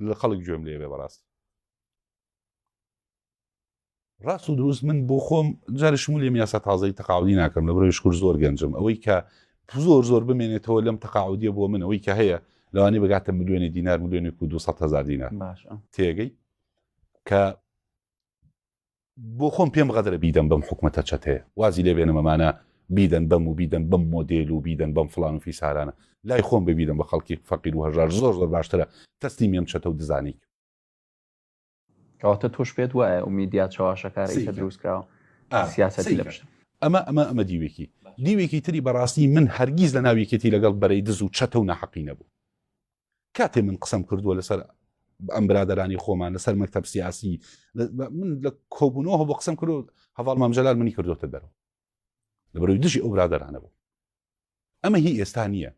لە خەڵک گوێم لێ بێ بەڕاست ڕاست و دروست من بۆ خۆم جارە شمولی یاسا تازەی تەقاعودی ناکەم لە بڕۆی شکر زۆر گەنجم ئەوەی کە زۆر بمێنێتەوە لەم تەقاعودیە بۆ من ئەوەی کە هەیە لەوانەیە بگاتە ملیۆنی دینار ملیۆنێک و 200,000 دینار تێگەی کە بۆ خۆم پێم غەدرە بیدەم بەم حکومەتە چەت هەیە وازی لێ بێنم ئەمانە بیدەن بەم و بیدەن بەم مۆدێل و بیدەن بەم فلان و فیسارانە لای خۆم ببیدەن بە خەڵکی فەقیر و هەژار زۆر زۆر باشترە تەستیمیم چەتە و دزانی کەواتە تۆش پێت وایە و میدیا چاواشەکاری کە دروستکراوە سیاسەتی لە پشت ئەمە دیوێکی تری بەڕاستی من هەرگیز لە ناویەکەتی لەگەڵ بەرەی دز و چەتە و ناحەقی نەبوو کاتێ من قسەم کردووە لەسەر ئەم برادرانی خۆمان لەسەر مەکتەب سیاسی من لە کۆبوونەوە بۆ قسەم کردو هەواڵ مامجەلال منی کردوتە دەرەوە لەبەرەوەی دژی ئەو برادرانە بوو ئەمە هی ئێستا نییە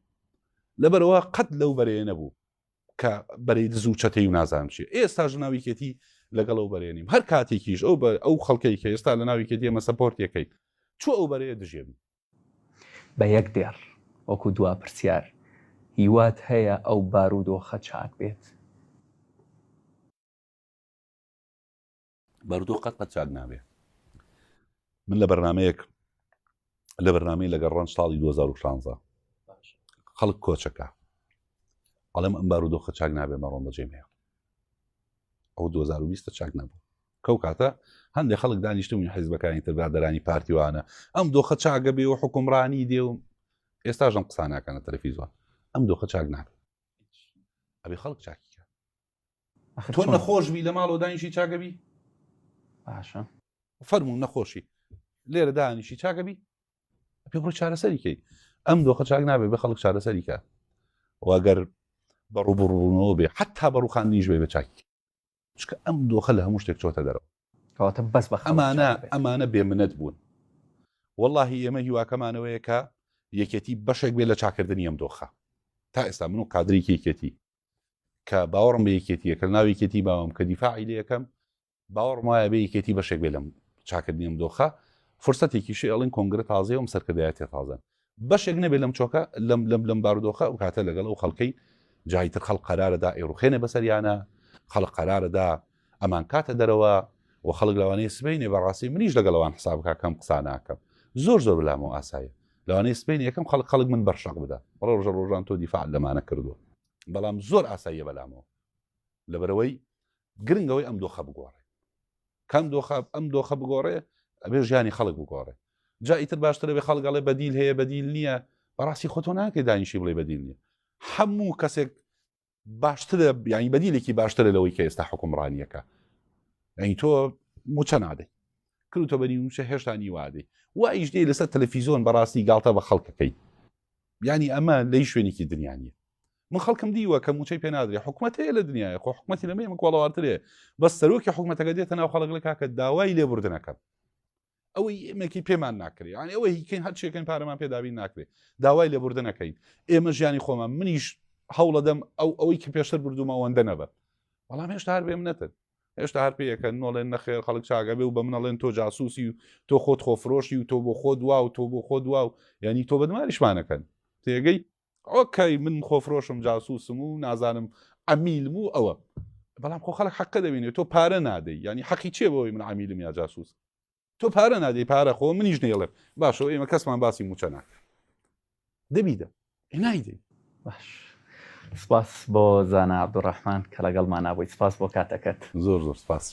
لەبەرەوە قەت لەو بەرەیە نەبوو کە بەرەی دز و چەتەی و نازانم چێ ئێستا ژناویکێتی لەگەڵ ئەو بەرێنیم هەر کاتێکیش ئەو خەڵکەی کە ئێستا لە ناویکێتی ئەمە سەپۆرتەکەی چوو ئەو بەرەیە دژێبی بە یەک دێر وەکو دوا پرسیار هیوات هەیە ئەو بارودۆخە چاک بێت بارودۆخ قەت چاک نابێ من لە بەرنمەیەک لە بەرنامەی لەگەڵ ڕەنج ساڵی 2016 خەڵک کۆچەکە ئەڵێم ئەم بارودۆخە چاک نابێ مەڕۆن بەجێمەیە ئەو 2020 چاک نەبوو کەو کاتە هەندێک خەڵک دانیشتبوون حیزبەکانی تر برادەرانی پارتیوانە ئەم دۆخە چاکە بێ و حکومڕانی دێ و ئێستاژەم قساناکەنە تەلەڤیزۆن ئەم دۆخە چاک نابێت ئەبێ خەڵک چاکیکە تۆ نەخۆش بی لە ماڵەوە دانیشی چاکەبی باشە فەرموو نەخۆشی لێرە دانیشی چاکەبی پێ بڕۆ چارەسەریکەی ئەم دۆخە چاک نابێت بە خەڵک چارەسەریکە واگەر بەڕووبڕوونەوە بێ حتا بەڕووخاندنیش بێ بە چاکی چکە ئەم دۆخە لە هەموو شتێک چۆتە دەرەوە کەواتە بەس بە ئەمانە بێمنەت بوون واللهی ئێمە هیواکەمانەوەیە کە یەکێتی بەشێک بێ لە چاکردنی ئەم دۆخە تا ئێستا من و کادرێکی یەکێتی کە باوەڕم بە یەکێتیە کە ناو یەکێتی باوەم کە دیفاعی لێ یەکەم باوەڕم وایە بە یەکێتی بەشێک بێ لەم چاکردنی ئەم دۆخە فرسەتێکیشی ئەڵین کۆنگرە تازەیە و سەرکردایەتی تازە بەشێک نەبێت لەم چۆکە لەم بارودۆخە و کاتە لەگەڵ ئەو خەڵکەی جایتر خەڵک قەرارەدا ئێڕوخێنە بەسەریانە خەڵک قەرارەدا ئەمان کاتە دەرەوە و خەڵک لەوانەیە سبەینێ بەڕاستی منیش لەگەڵەوان حساب بکە کەم قسە ناکەم زۆر بەلامەوە ئاسایە لەوانەیە سبەین یەکەم خەڵک من بەرشەق بدە بەڵێ ڕۆژان تۆ دیفاع لەمانە کردووە بەڵام زۆر ئاساییە بەلامەوە لەبەرەوەی گرنگەوەی ئەم دۆخە بگۆڕێ ئەم دۆخە بگۆڕێ ئەبێ ژیانی خەڵک بگۆڕێ جا ئیتر باشترە بێ خەڵگەڵێ بەدیل هەیە بەدیل نییە بەڕاستی خۆتۆ ناکەی دانیشی بڵێ بەدیل نییە هەموو کەسێک باشترە یانی بەدیلێکی باشترە لەوەی کە ئێستا حکومڕانیەکە ئەی تۆ موچە نادەی کردوتە بەنی موچە هێشتا نیوادەی وایش دێ لەسەر تەلەڤیزۆن بەڕاستی گاڵتە بە خەڵکەکەی ینی ئەمە لی شوێنێکی دنیاە من خەڵکم دیوە کە موچەی پێ نادرێ حکومەت هەیە لە دنیاە خۆ حکومەتی لەمە مەکوڵاوارترێ بەس سەرۆکی حکومەتەکە دێتە ناو خەڵک لە کاکە داوای لێبوردنەکەم ئەوەی ئێمەکی پێمان ناکرێ ینی ئەوە هیکەین هەرچێکن پارەمان پێدابین ناکرێت داوای لێبوردنەکەین ئێمە ژیانی خۆمان منیش هەوڵە دەم ئەوەی کە پێشتر بردوومە ئەوەندە نەبە بەڵام هێشتا هەر بێم نەتر هێشتا هەر پێیەکە نۆڵێن نەخێر خەڵک چاگە بێ و بە منەڵێن تۆ جاسووسی و تۆ خۆت خۆفرۆشی و تۆ بۆ خۆ دوا و تۆ بۆ خۆ دوا و ینی تۆ بەدماریشمانەکەن تێگەی ئۆکەی من خۆفرۆشم جاسووسم و نازانم ئەمیلم و ئەوە بەڵام خۆ خەڵک حەقە دەبینێت تۆ پارە نادەی ینی حەقی چێ بەوەی من ئەمیلم یا جاسووس تۆ پارە نادەی پارە خۆ منیش نێڵێ باشەوە ئێمە کەسمان باسی موچە ناکە دەبیدە نایدەی باش سپاس بۆ زانا عەبدوڕەحمان کە لەگەڵمان نابوویت سپاس بۆ کاتەکەت زۆر سپاس